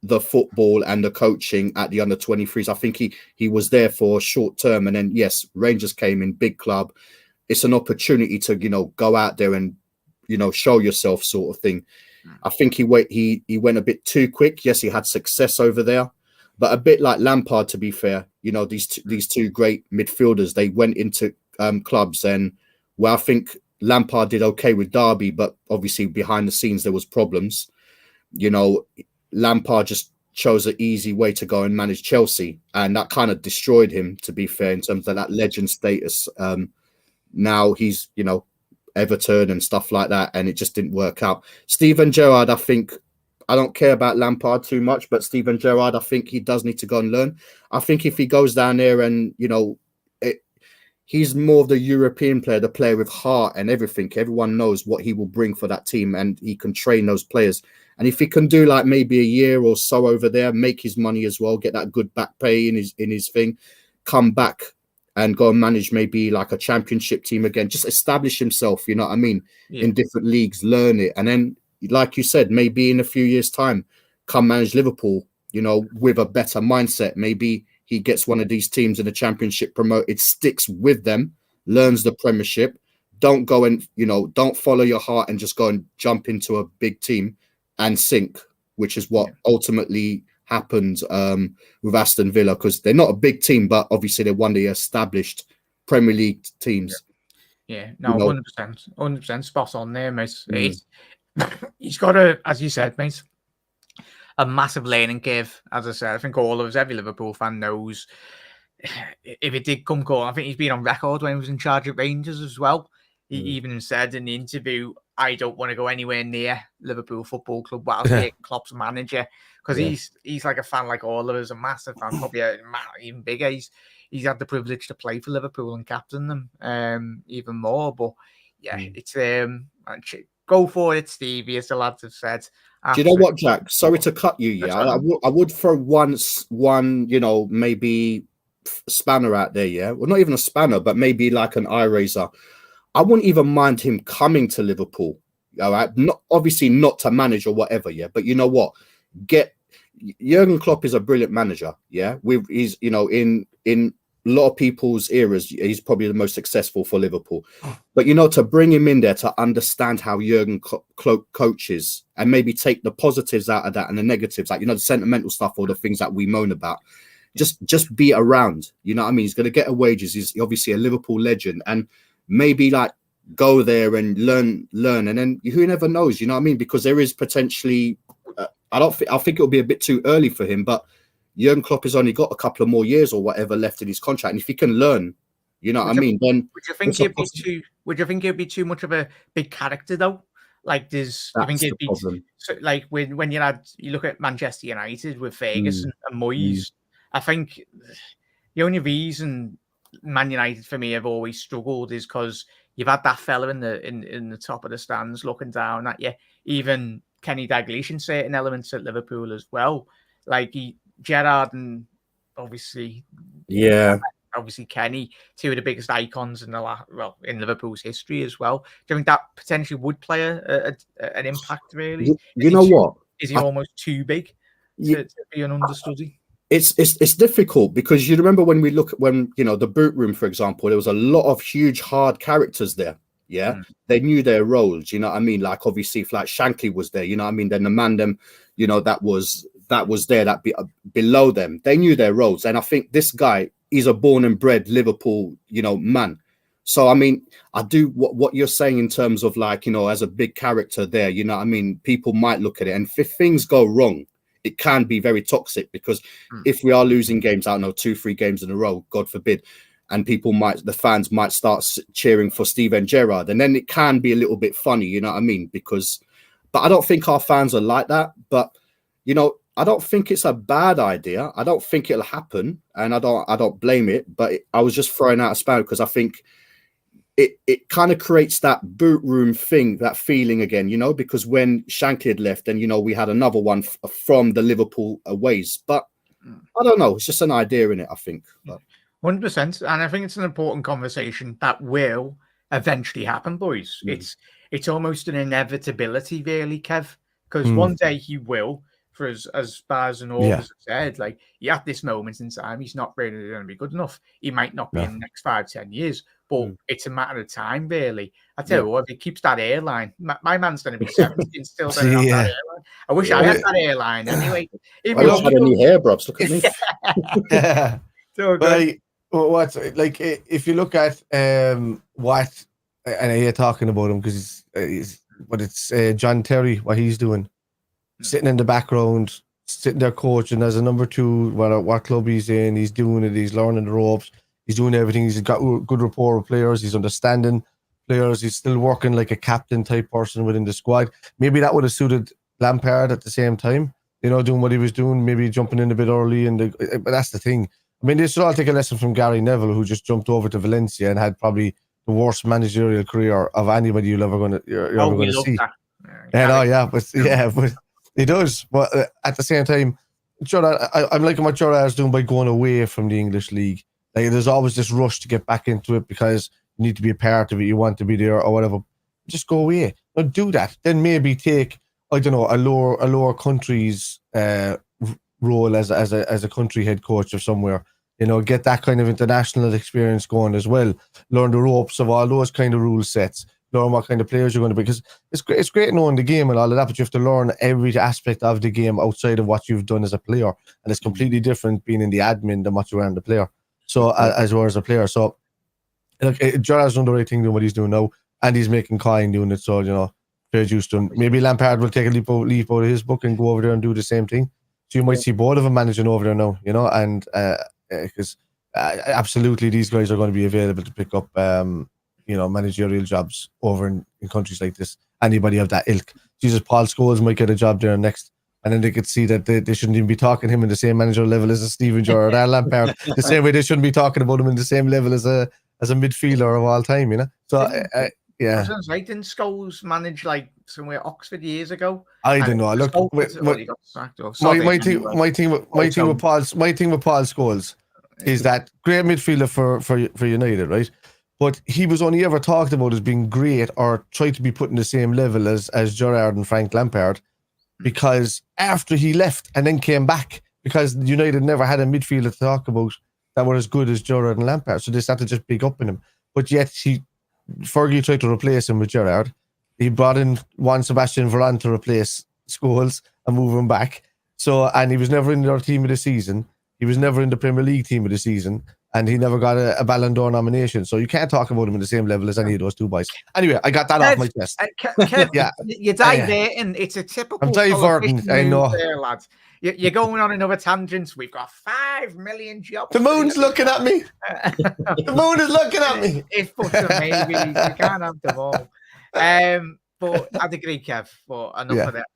[SPEAKER 3] the football and the coaching at the under-23s. I think he was there for short term, and then yes, Rangers came in, big club. It's an opportunity to go out there and show yourself, sort of thing. I think he went a bit too quick. Yes, he had success over there. But a bit like Lampard, to be fair, these two great midfielders, they went into clubs, and I think Lampard did okay with Derby, but obviously behind the scenes there was problems. Lampard just chose an easy way to go and manage Chelsea, and that kind of destroyed him, to be fair, in terms of that legend status. Now he's Everton and stuff like that, and it just didn't work out. Steven Gerrard, I think. I don't care about Lampard too much, but Steven Gerrard, I think he does need to go and learn. I think if he goes down there and, he's more of the European player, the player with heart and everything. Everyone knows what he will bring for that team, and he can train those players. And if he can do like maybe a year or so over there, make his money as well, get that good back pay in his thing, come back and go and manage maybe like a championship team again, just establish himself, in different leagues, learn it. And then, like you said, maybe in a few years' time, come manage Liverpool, with a better mindset. Maybe he gets one of these teams in the championship promoted, sticks with them, learns the Premiership. Don't go and, don't follow your heart and just go and jump into a big team and sink, which is what ultimately happened with Aston Villa, because they're not a big team, but obviously they're one of the established Premier League teams.
[SPEAKER 1] Yeah, no, 100%, 100% spot on there, mate. He's got a, as you said, mate, a massive learning curve. As I said, I think all of us, every Liverpool fan knows if it did come call, I think he's been on record when he was in charge of Rangers as well. He even said in the interview, I don't want to go anywhere near Liverpool Football Club whilst Jurgen Klopp's manager, because he's like a fan like all of us, a massive fan, probably even bigger. He's had the privilege to play for Liverpool and captain them even more. But yeah, it's go for it, Stevie, as the lads have said.
[SPEAKER 3] Do you know what, Jack? Sorry to cut you. Yeah, I would throw one, maybe spanner out there. Yeah, well, not even a spanner, but maybe like an eye razor. I wouldn't even mind him coming to Liverpool. All right, not obviously not to manage or whatever. Yeah, but you know what? Jurgen Klopp is a brilliant manager. Yeah, he's in a lot of people's eras, he's probably the most successful for Liverpool. But to bring him in there to understand how Jurgen Klopp coaches and maybe take the positives out of that and the negatives, like the sentimental stuff or the things that we moan about. Just be around. You know what I mean? He's going to get a wages. He's obviously a Liverpool legend, and maybe like go there and learn, and then who never knows? You know what I mean? Because there is potentially. I think it'll be a bit too early for him, but Jurgen Klopp has only got a couple of more years or whatever left in his contract, and if he can learn, you know what I mean, then
[SPEAKER 1] would you think he'd be too much of a big character though? Like, you think it'd be like when you look at Manchester United with Ferguson and Moyes? I think the only reason Man United for me have always struggled is because you've had that fella in the top of the stands looking down at you. Even Kenny Dalglish in certain elements at Liverpool as well. Like Gerrard and obviously Kenny, two of the biggest icons in in Liverpool's history as well. Do you think that potentially would play an impact? Really,
[SPEAKER 3] what?
[SPEAKER 1] Is he almost too big to be an understudy?
[SPEAKER 3] It's difficult because you remember when the boot room, for example, there was a lot of huge hard characters there. Yeah, they knew their roles. You know what I mean? Like obviously, if like Shankly was there, you know what I mean. Then the man them, that was there, that below them, they knew their roles. And I think this guy is a born and bred Liverpool, man. So I mean, I do what you're saying in terms of like as a big character there. You know what I mean? People might look at it, and if things go wrong, it can be very toxic because if we are losing games, I don't know, 2-3 games in a row, God forbid. And the fans might start cheering for Steven Gerrard. And then it can be a little bit funny, you know what I mean? But I don't think our fans are like that. But, I don't think it's a bad idea. I don't think it'll happen. And I don't blame it. But I was just throwing out a spanner because I think it kind of creates that boot room thing, that feeling again, because when Shankly had left, then, we had another one from the Liverpool ways. But I don't know. It's just an idea in it, I think. But.
[SPEAKER 1] 100%, and I think it's an important conversation that will eventually happen, boys. It's almost an inevitability, really, Kev, because one day he will. For as Baz and all of us have said, like at this moment in time, he's not really going to be good enough. He might not be in the next 5-10 years, but it's a matter of time, really. I tell you what, if he keeps that airline, my man's going to be 70 and still going to have that airline. I wish I had that airline anyway.
[SPEAKER 3] I wish I had any hair, bro. Look at me.
[SPEAKER 2] Well, what's like if you look at what, and I hate talking about him because it's John Terry, what he's doing, sitting in the background, sitting there coaching as a number 2, what club he's in, he's doing it, he's learning the ropes, he's doing everything, he's got good rapport with players, he's understanding players, he's still working like a captain type person within the squad. Maybe that would have suited Lampard at the same time, doing what he was doing, maybe jumping in a bit early, but that's the thing. I mean, they should all take a lesson from Gary Neville, who just jumped over to Valencia and had probably the worst managerial career of anybody you're ever going to see. But he does. But at the same time, I'm liking what Gerrard's doing by going away from the English league. Like, there's always this rush to get back into it because you need to be a part of it, you want to be there or whatever. Just go away. Don't do that. Then maybe take, I don't know, a lower country's role as a country head coach of somewhere, get that kind of international experience going as well, learn the ropes of all those kind of rule sets, learn what kind of players you're going to be, because it's great knowing the game and all of that, but you have to learn every aspect of the game outside of what you've done as a player, and it's completely different being in the admin than what you are in the player, so as well as a player. So look, Gerrard's done the right thing doing what he's doing now, and he's making coin doing it, so fair juice to him. Maybe Lampard will take a leap out of his book and go over there and do the same thing. So you might see both of them managing over there now, you know, and because absolutely these guys are going to be available to pick up, you know, managerial jobs over in countries like this. Anybody of that ilk. Jesus, Paul Scholes might get a job there next. And then they could see that they shouldn't even be talking him in the same manager level as a Steven Gerrard or Lampard. The same way they shouldn't be talking about him in the same level as a midfielder of all time, you know. So yeah.
[SPEAKER 1] Right, didn't Scholes manage like somewhere Oxford years ago?
[SPEAKER 2] I don't know. Look,
[SPEAKER 1] he got sacked off.
[SPEAKER 2] My thing with Paul Scholes is that great midfielder for United, right? But he was only ever talked about as being great or tried to be put in the same level as Gerrard and Frank Lampard, because after he left and then came back, because United never had a midfielder to talk about that were as good as Gerrard and Lampard, so they started to just big up in him. But yet Fergie tried to replace him with Gerrard. He brought in Juan Sebastian Varane to replace Scholes and move him back. So, and he was never in their team of the season. He was never in the Premier League team of the season. And he never got a Ballon d'Or nomination. So you can't talk about him in the same level as any of those two boys. Anyway, I got that off my chest.
[SPEAKER 1] Kev, yeah. You diverting. It's a typical...
[SPEAKER 2] I'm diverting, I know.
[SPEAKER 1] There, lads. You're going on another tangent. We've got 5 million jobs.
[SPEAKER 2] The moon's looking at me. The moon is looking at me.
[SPEAKER 1] It's fucking maybe. You can't have them all. But I'd agree, Kev. But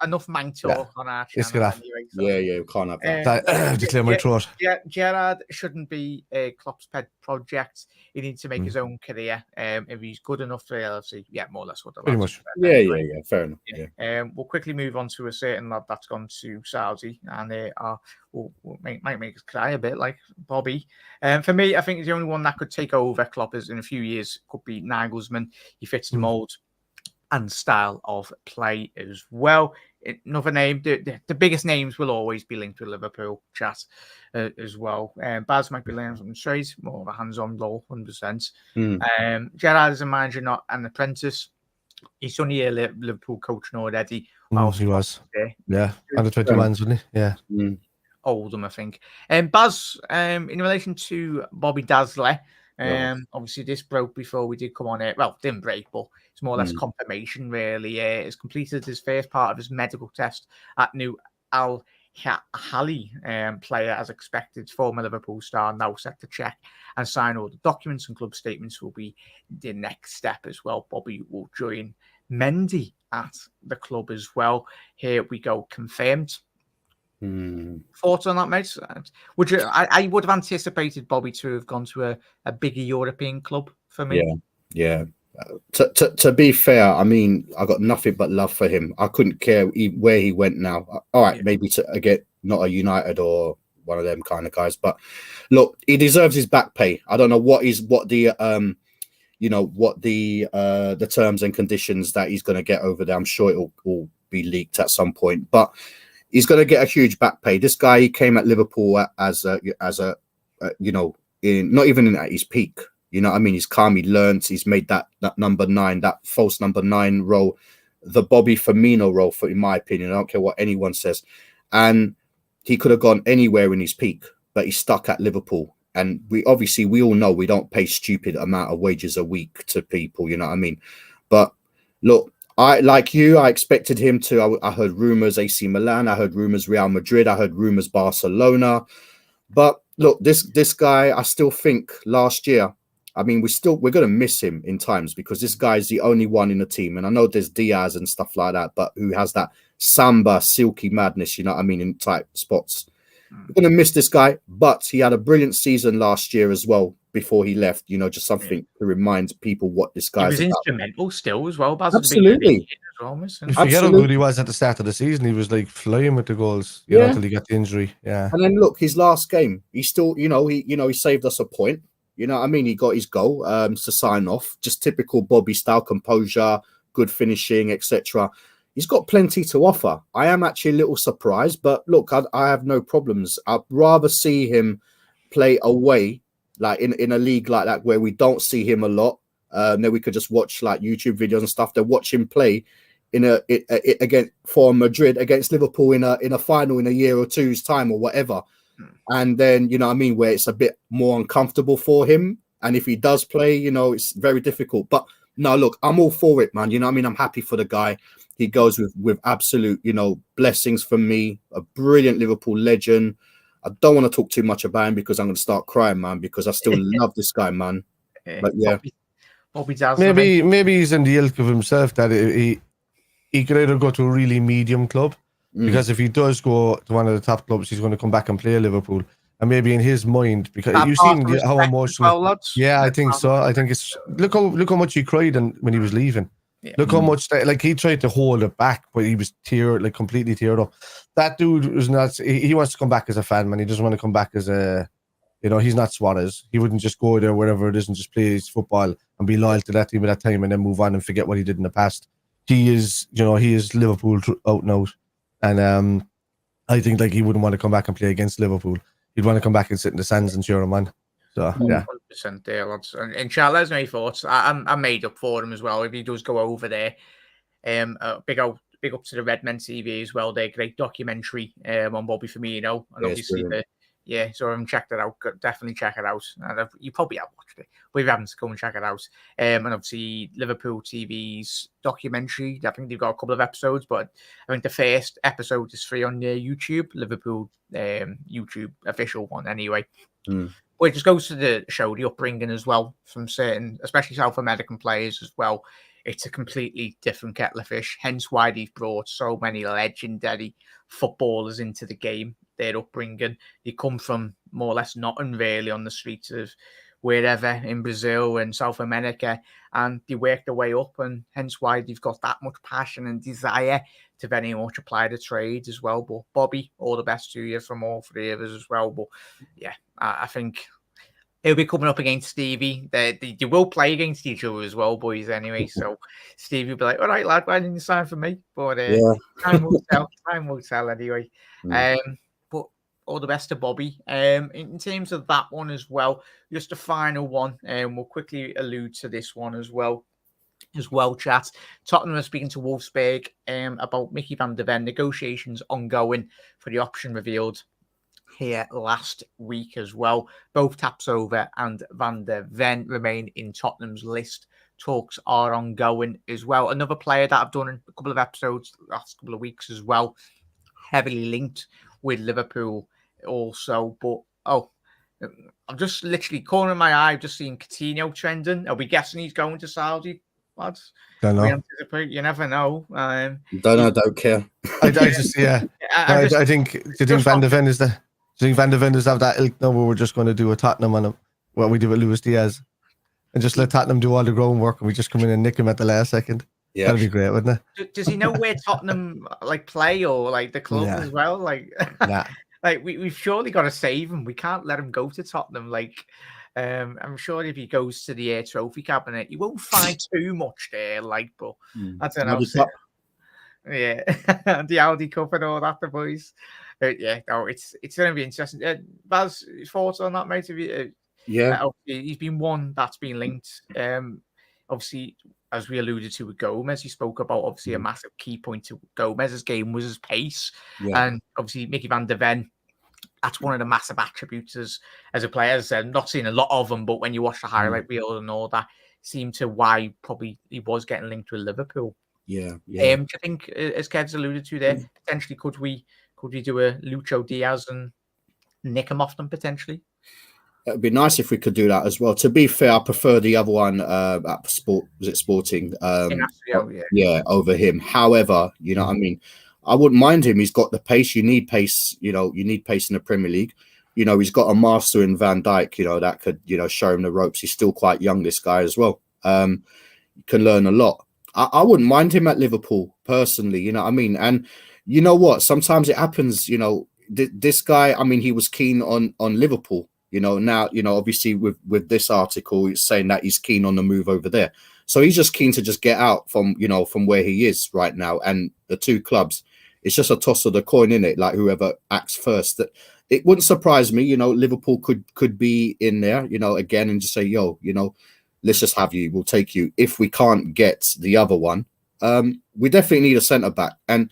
[SPEAKER 1] enough man talk on our channel. Anyway, so.
[SPEAKER 3] Yeah, we can't have
[SPEAKER 2] that. Declare my throat.
[SPEAKER 1] Gerrard shouldn't be a Klopp's pet project. He needs to make his own career. If he's good enough for LFC, more or less what the
[SPEAKER 2] pretty much.
[SPEAKER 3] Yeah, fair enough. Yeah.
[SPEAKER 1] We'll quickly move on to a certain lad that's gone to Saudi, and might make us cry a bit, like Bobby. For me, I think the only one that could take over Klopp is in a few years could be Nagelsmann. He fits the mold and style of play as well. Another name, the biggest names will always be linked with Liverpool chat as well. Baz might be learning from straight, more of a hands-on role, 100%. Gerrard is a manager, not an apprentice. He's only a Liverpool coach already.
[SPEAKER 2] He was. Yeah, under 21, wasn't he? Yeah.
[SPEAKER 1] Oldham, I think. Baz, in relation to Bobby Dazzler, obviously this broke before we did come on it. Well, didn't break, but it's more or less confirmation, really. He's completed his first part of his medical test at New Al Ahly player, as expected. Former Liverpool star now set to check and sign all the documents, and club statements will be the next step as well. Bobby will join Mendy at the club as well. Here we go, confirmed. Thoughts on that, mate? I would have anticipated Bobby to have gone to a bigger European club for me.
[SPEAKER 3] Yeah. To be fair, I mean, I got nothing but love for him. I couldn't care where he went now. All right, maybe to get not a United or one of them kind of guys, but look, he deserves his back pay. I don't know what the terms and conditions that he's going to get over there. I'm sure it will be leaked at some point, but he's going to get a huge back pay. This guy, he came at Liverpool as a not even at his peak. You know what I mean? He's calm, he learns, he's made that number 9, that false number 9 role, the Bobby Firmino role, in my opinion. I don't care what anyone says. And he could have gone anywhere in his peak, but he's stuck at Liverpool. And we all know we don't pay stupid amount of wages a week to people, you know what I mean? But look, I expected him to. I heard rumors AC Milan, I heard rumors Real Madrid, I heard rumors Barcelona. But look, this guy, I still think last year, I mean, we're going to miss him in times because this guy is the only one in the team. And I know there's Diaz and stuff like that, but who has that samba, silky madness, you know what I mean, in tight spots. We're going to miss this guy, but he had a brilliant season last year as well before he left, you know, just something to remind people what this guy is about.
[SPEAKER 1] Instrumental still as well.
[SPEAKER 3] Absolutely.
[SPEAKER 2] You forget how good he was at the start of the season. He was like flying with the goals, you know, until he got the injury. Yeah.
[SPEAKER 3] And then look, his last game, he still, he saved us a point. You know what I mean? He got his goal to sign off. Just typical Bobby style, composure, good finishing, etc. He's got plenty to offer. I am actually a little surprised, but look, I have no problems. I'd rather see him play away, like in a league like that where we don't see him a lot. Then we could just watch like YouTube videos and stuff. To watch him play for Madrid against Liverpool in a final in a year or two's time or whatever. And then, you know what I mean, where it's a bit more uncomfortable for him. And if he does play, you know, it's very difficult. But No, look, I'm all for it, man. You know what I mean? I'm happy for the guy. He goes with absolute, blessings from me. A brilliant Liverpool legend. I don't want to talk too much about him because I'm going to start crying, man, because I still love this guy, man. But yeah.
[SPEAKER 1] Bobby Dazzler,
[SPEAKER 2] Maybe he's in the ilk of himself that he could either go to a really medium club, because if he does go to one of the top clubs, he's going to come back and play Liverpool. And maybe in his mind, because you've seen how emotional. I think so. I think it's look how much he cried when he was leaving.
[SPEAKER 1] Yeah.
[SPEAKER 2] Look how much he tried to hold it back, but he was completely teared up. That dude was not. He wants to come back as a fan, man. He doesn't want to come back as a. He's not Suarez. He wouldn't just go there wherever it is and just play his football and be loyal to that team at that time and then move on and forget what he did in the past. He is Liverpool out and out, and I think he wouldn't want to come back and play against Liverpool. He'd want to come back and sit in the sands and cheer him on. So yeah,
[SPEAKER 1] 100% there, lads. And Charles, let us know your thoughts. I'm made up for him as well if he does go over there. Big up to the Redmen TV as well. They're great documentary on Bobby Firmino, and obviously so I haven't checked it out. Definitely check it out. And you probably have watched it, but if you haven't, go and check it out. And obviously Liverpool TV's documentary. I think they've got a couple of episodes, but I think the first episode is free on their YouTube, Liverpool YouTube official one anyway. Well, it just goes to show the upbringing as well from certain, especially South American players as well. It's a completely different kettle of fish, hence why they've brought so many legendary footballers into the game. Their upbringing, they come from more or less nothing really on the streets of wherever in Brazil and South America, and they work their way up, and hence why they've got that much passion and desire to very much apply the trade as well. But Bobby, all the best to you from all three of us as well. But yeah, I think he'll be coming up against Stevie. They will play against each other as well, boys, anyway. So Stevie will be like, all right, lad, why didn't you sign for me? But time will tell. Time will tell anyway. But all the best to Bobby. In terms of that one as well, just a final one. We'll quickly allude to this one as well, chat. Tottenham are speaking to Wolfsburg about Mickey van der Ven. Negotiations ongoing for the option revealed here last week as well. Both Tapsover and Van der Ven remain in Tottenham's list. Talks are ongoing as well. Another player that I've done in a couple of episodes last couple of weeks as well, heavily linked with Liverpool also. But I'm just literally cornering my eye, just seeing Coutinho trending. Are we guessing he's going to Saudi, lads?
[SPEAKER 2] Don't know.
[SPEAKER 1] You never know.
[SPEAKER 3] Don't care.
[SPEAKER 2] I think. Do you think Van der Ven is the? Do you think Van der Ven does have that ilk now where we're just going to do a Tottenham on him, what we do with Luis Diaz, and just let Tottenham do all the groundwork and we just come in and nick him at the last second? Yeah, that'd be great, wouldn't it?
[SPEAKER 1] Does he know where Tottenham play or the club as well?
[SPEAKER 2] Nah.
[SPEAKER 1] We've surely got to save him. We can't let him go to Tottenham. I'm sure if he goes to the Air Trophy cabinet, he won't find too much there. But I don't know. Yeah, the Audi Cup and all that, the boys. It's going to be interesting. Baz, thoughts on that, mate? He's been one that's been linked. Obviously, as we alluded to with Gomez, he spoke about obviously a massive key point to Gomez's game was his pace, and obviously Mickey van der Ven. That's one of the massive attributes as a player. As I said, not seen a lot of them, but when you watch the highlight reel and all that, seemed to why probably he was getting linked with Liverpool.
[SPEAKER 3] Yeah.
[SPEAKER 1] Do you think, as Kev's alluded to there, potentially could we do a Lucho Diaz and nick him off them potentially?
[SPEAKER 3] It'd be nice if we could do that as well. To be fair, I prefer the other one at Sporting? Over him. However, you know what I mean? I wouldn't mind him. He's got the pace. You need pace. You need pace in the Premier League. He's got a master in Van Dijk, that could, show him the ropes. He's still quite young, this guy as well. You can learn a lot. I wouldn't mind him at Liverpool, personally, you know what I mean? And you know what? Sometimes it happens, this guy, he was keen on Liverpool, now, obviously with this article, it's saying that he's keen on the move over there. So he's just keen to just get out from where he is right now. And the two clubs, it's just a toss of the coin, in it, like whoever acts first. That it wouldn't surprise me, Liverpool could be in there, again, and just say, let's just have you. We'll take you. If we can't get the other one, we definitely need a centre back. And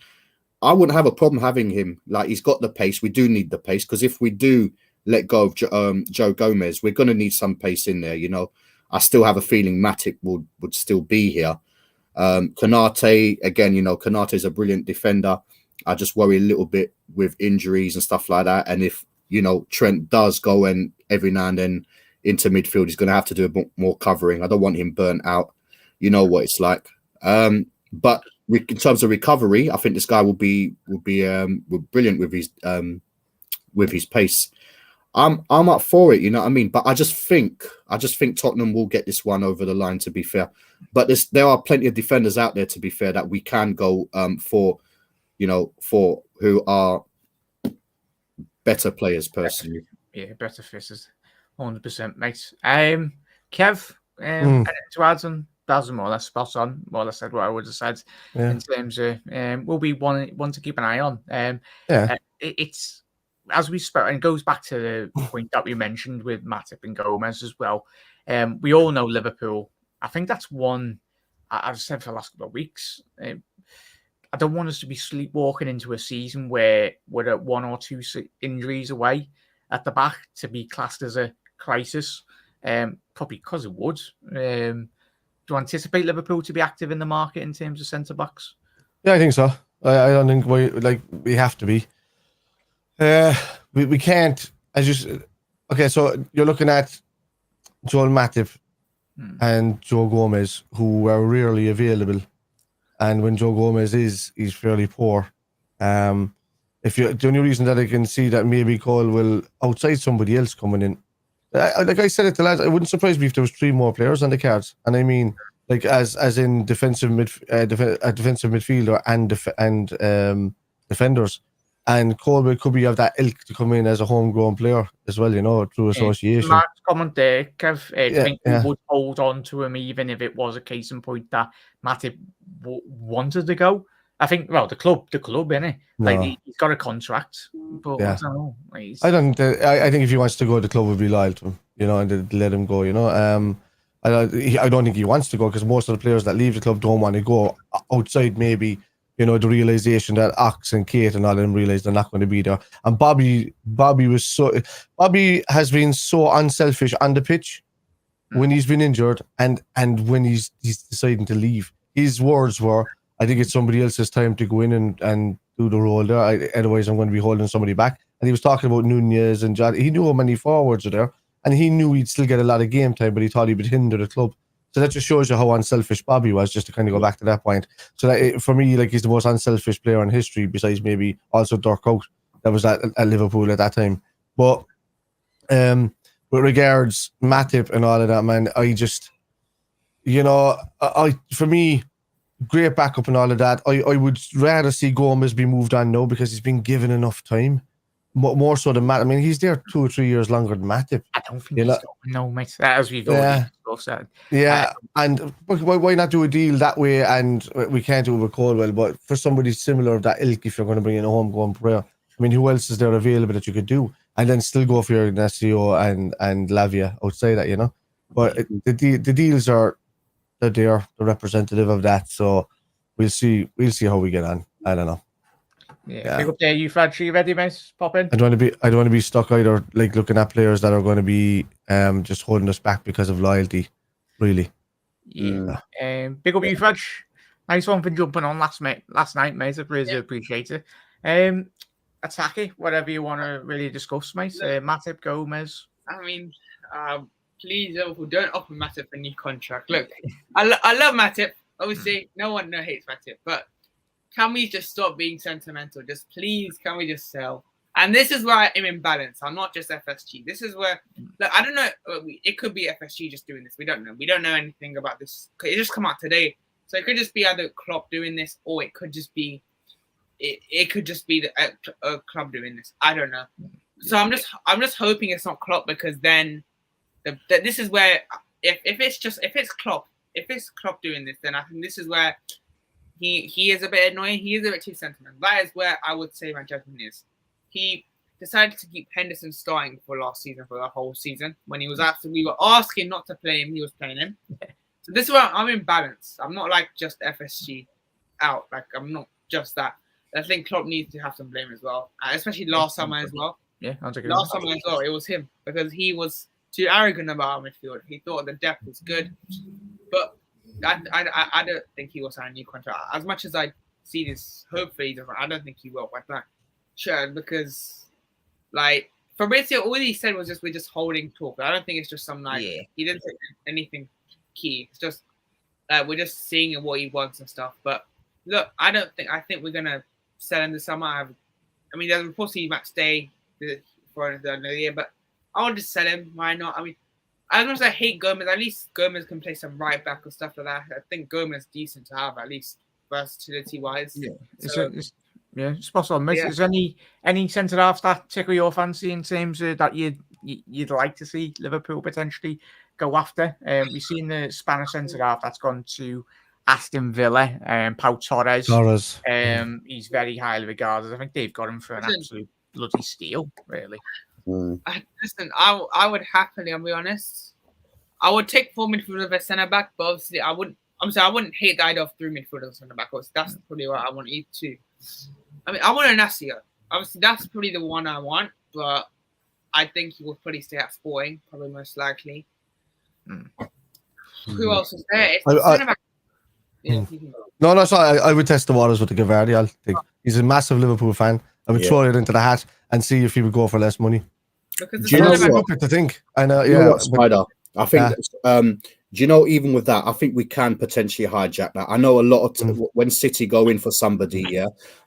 [SPEAKER 3] I wouldn't have a problem having him. He's got the pace. We do need the pace, because if we do let go of Joe Gomez, we're going to need some pace in there. I still have a feeling Matip would still be here. Konate, again, Konate is a brilliant defender. I just worry a little bit with injuries and stuff like that. And if, Trent does go and every now and then into midfield, he's going to have to do a bit more covering. I don't want him burnt out. You know what it's like. But in terms of recovery, I think this guy will be brilliant with his pace. I'm up for it, you know what I mean? But I just think Tottenham will get this one over the line, to be fair. But there are plenty of defenders out there, to be fair, that we can go for who are better players personally.
[SPEAKER 1] Yeah, better fitters. 100%, mate. Kev, anything to add on? That was more or less spot on. More or less said what I would have said in terms of will be one to keep an eye on. It's as we spoke, and it goes back to the point that we mentioned with Matip and Gomez as well. We all know Liverpool. I think that's one I've said for the last couple of weeks. I don't want us to be sleepwalking into a season where we're at 1 or 2 injuries away at the back to be classed as a crisis. Probably because it would. Do you anticipate Liverpool to be active in the market in terms of centre backs?
[SPEAKER 2] Yeah, I think so. I don't think we have to be. We can't. Okay, so you're looking at Joel Matip and Joe Gomez, who are rarely available, and when Joe Gomez he's fairly poor. The only reason that I can see that maybe Cole will outside somebody else coming in. Like I said it to lads, it wouldn't surprise me if there was 3 more players on the cards, and I mean, like as in defensive midfielder and defenders, and Cole could be of that ilk to come in as a homegrown player as well, through association.
[SPEAKER 1] Mark's comment there, Kev, I think we would hold on to him even if it was a case in point that Matip wanted to go. I think, well, the club, innit?
[SPEAKER 2] No.
[SPEAKER 1] Like he's got a contract, but I don't know.
[SPEAKER 2] I think if he wants to go, the club would be loyal to him, and they'd let him go. I don't think he wants to go because most of the players that leave the club don't want to go outside. Maybe the realization that Ox and Kate and all of them realize they're not going to be there. And Bobby has been so unselfish on the pitch when he's been injured and when he's deciding to leave. His words were, I think it's somebody else's time to go in and do the role there. Otherwise, I'm going to be holding somebody back. And he was talking about Nunez and John. He knew how many forwards are there, and he knew he'd still get a lot of game time, but he thought he would hinder the club. So that just shows you how unselfish Bobby was, just to kind of go back to that point. So that for me, he's the most unselfish player in history, besides maybe also Dirk Coate, that was at Liverpool at that time. But with regards Matip and all of that, man, I just, for me, great backup and all of that. I would rather see Gomez be moved on now because he's been given enough time. More so than Matip. I mean, he's there 2 or 3 years longer than Matip.
[SPEAKER 1] I don't think he's no, mate. As we've already discussed.
[SPEAKER 2] Yeah, and why not do a deal that way? And we can't do it with Colwell, but for somebody similar of that ilk, if you're going to bring in a homegrown player, I mean, who else is there available that you could do? And then still go for your Ignacio and Lavia outside that, But the deals are... They're representative of that, so we'll see how we get on. I don't know.
[SPEAKER 1] Yeah. Pick up there, you Fred. You ready, mate? Pop in.
[SPEAKER 2] I don't want to be stuck either, like looking at players that are going to be just holding us back because of loyalty. Really.
[SPEAKER 1] Yeah. Big up you, Fred. Nice one for jumping on last night, mate. I really appreciate it. Attacky, whatever you want to really discuss, mate. Matip, Gomez.
[SPEAKER 4] I mean, please, Liverpool, don't offer Matip a new contract. Look, I love Matip. Obviously, no one hates Matip, but can we just stop being sentimental? Just please, can we just sell? And this is where I'm in balance. I'm not just FSG. This is where, look, I don't know. It could be FSG just doing this. We don't know. We don't know anything about this. It just come out today, so it could just be either Klopp doing this, or it could just be, it could just be a club doing this. I don't know. So I'm just hoping it's not Klopp, because then. This is where if it's Klopp doing this, then I think this is where he is a bit annoying. He is a bit too sentimental. That is where I would say my judgment is. He decided to keep Henderson starting for last season, for the whole season. When we were asking not to play him, he was playing him. So this is where I'm in balance. I'm not like just FSG out. Like I'm not just that. I think Klopp needs to have some blame as well, especially last summer as well.
[SPEAKER 1] Yeah, I'll take it.
[SPEAKER 4] Last summer as well, it was him, because he was too arrogant about our midfield. He thought the depth was good, but I don't think he will sign a new contract. As much as I see this, hopefully, I don't think he will. But not sure, because like Fabrizio, all he said was just we're just holding talk. I don't think it's just some like he didn't say anything key. It's just we're just seeing what he wants and stuff. But look, I think we're gonna sell him this summer. I mean, there's reports he might stay for another year, but I want to sell him. Why not? I mean, as much as I hate Gomez, at least Gomez can play some right back or stuff like that. I think Gomez is decent to have, at least versatility wise.
[SPEAKER 1] Yeah,
[SPEAKER 4] so,
[SPEAKER 1] it's spot on.
[SPEAKER 4] Yeah.
[SPEAKER 1] Is there any centre half that tickle your fancy in terms of that you'd like to see Liverpool potentially go after? We've seen the Spanish centre half that's gone to Aston Villa, Pau Torres. He's very highly regarded. I think they've got him for an absolute bloody steal, really.
[SPEAKER 4] Listen, I would happily, I'll be honest, I would take 4 midfielders of a centre back, but obviously I wouldn't hate the idea of 3 midfielders centre back. That's probably what I want to eat too. I mean, I want an Asio. Obviously, that's probably the one I want, but I think he will probably stay at Sporting, probably most likely. Who else is there?
[SPEAKER 2] No, sorry. I would test the waters with the Gavardi. I think he's a massive Liverpool fan. I would throw it into the hat and see if he would go for less money.
[SPEAKER 4] Because
[SPEAKER 3] Do you know what?
[SPEAKER 2] To think? I know.
[SPEAKER 3] You know what, Spider? I think. Do you know, even with that, I think we can potentially hijack that. I know a lot of when City go in for somebody,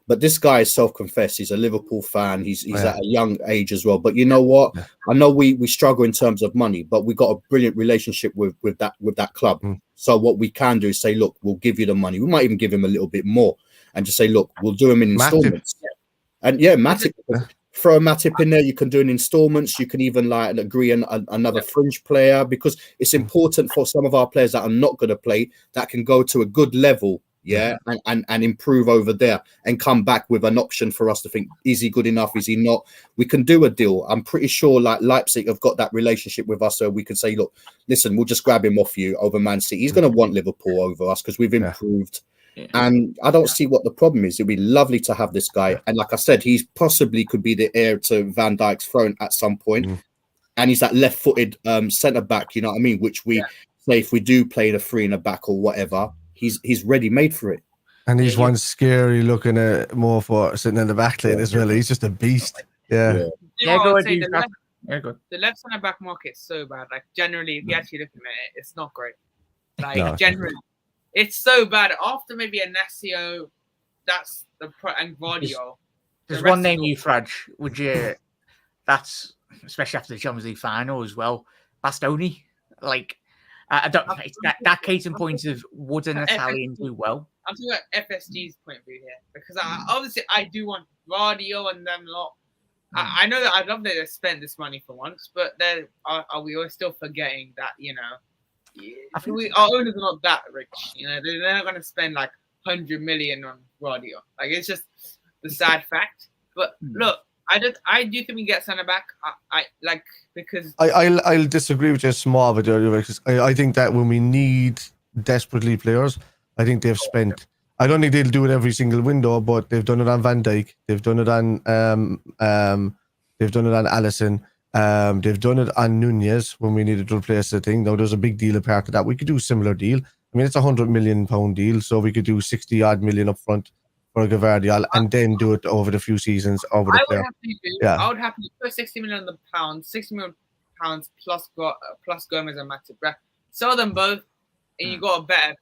[SPEAKER 3] but this guy is self-confessed. He's a Liverpool fan. He's at a young age as well. But you know what? I know we struggle in terms of money, but we got a brilliant relationship with that club. So what we can do is say, look, we'll give you the money. We might even give him a little bit more, and just say, look, we'll do him in installments. And Matip. Throw Matip in there. You can do in installments. You can even like agree on another fringe player, because it's important for some of our players that are not going to play that can go to a good level, and improve over there and come back with an option for us to think, is he good enough? Is he not? We can do a deal. I'm pretty sure like Leipzig have got that relationship with us, so we could say, look, listen, we'll just grab him off you over Man City. He's going to want Liverpool over us because we've improved. And I don't see what the problem is. It'd be lovely to have this guy. And like I said, he possibly could be the heir to Van Dijk's throne at some point. And he's that left-footed centre back, you know what I mean? Which we say if we do play the 3 in the back or whatever, he's ready made for it.
[SPEAKER 2] And he's one scary looking at more for sitting in the back lane as well. He's just a beast.
[SPEAKER 4] Go ahead. The left centre back market is so bad. Like generally, if you actually look at it, it's not great. Like generally. It's so bad. After maybe a Nasio, that's and Guardiola.
[SPEAKER 1] There's one name you, Fraj. Would you? That's especially after the Champions League final as well. Bastoni, like I don't. It's that case in point of would an Italian do well?
[SPEAKER 4] I'm talking about FSG's point of view here, because obviously I do want Guardiola and them lot. I know that I'd love that they spent this money for once, but then are we all still forgetting that I think our owners are not that rich, they're not going to spend like 100 million on Guardiola. Like it's just the sad fact. But look, I do think we get centre back. Because
[SPEAKER 2] I'll disagree with you small, but I think that when we need desperately players, I think they've spent. I don't think they'll do it every single window, but they've done it on Van Dijk. They've done it on Alisson. They've done it on Nunez when we needed to replace the thing. Now, there's a big deal apart of that. We could do a similar deal. I mean, it's £100 million deal, so we could do 60 odd million up front for a Gavardiol and then do it over the few seasons over the player.
[SPEAKER 4] I would happily put 60 million pounds, 60 million pounds plus Gomez and Matip. Sell them both, and you got a better.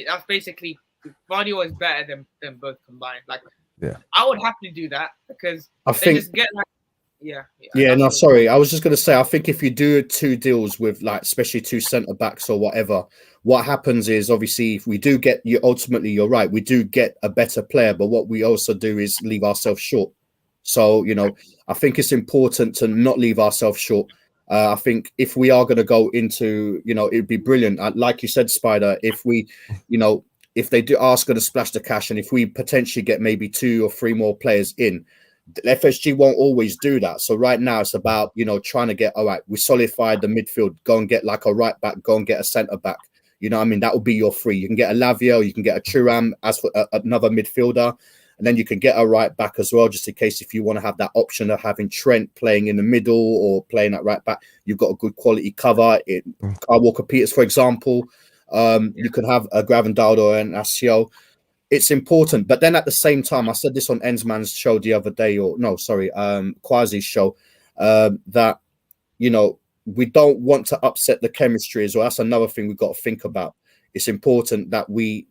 [SPEAKER 4] That's basically Guardiola is better than both combined. I would happily do that because just get like.
[SPEAKER 3] No, sorry. I was just going to say, I think if you do 2 deals with especially 2 centre backs or whatever, what happens is obviously if we do get you, ultimately you're right, we do get a better player, but what we also do is leave ourselves short. So, I think it's important to not leave ourselves short. I think if we are going to go into, it'd be brilliant. Like you said, Spider, if we, if they do ask us to splash the cash and if we potentially get maybe 2 or 3 more players in, FSG won't always do that. So right now it's about, trying to get, all right, we solidified the midfield, go and get like a right back, go and get a centre back. You know what I mean? That will be your 3. You can get a Lavio, you can get a Thuram as for another midfielder. And then you can get a right back as well, just in case if you want to have that option of having Trent playing in the middle or playing at right back, you've got a good quality cover. Kyle Walker-Peters, for example, you could have a Gravendal or an Asio. It's important. But then at the same time, I said this on Ensman's show the other day, Quasi's show, that, you know, we don't want to upset the chemistry as well. That's another thing we've got to think about. It's important that we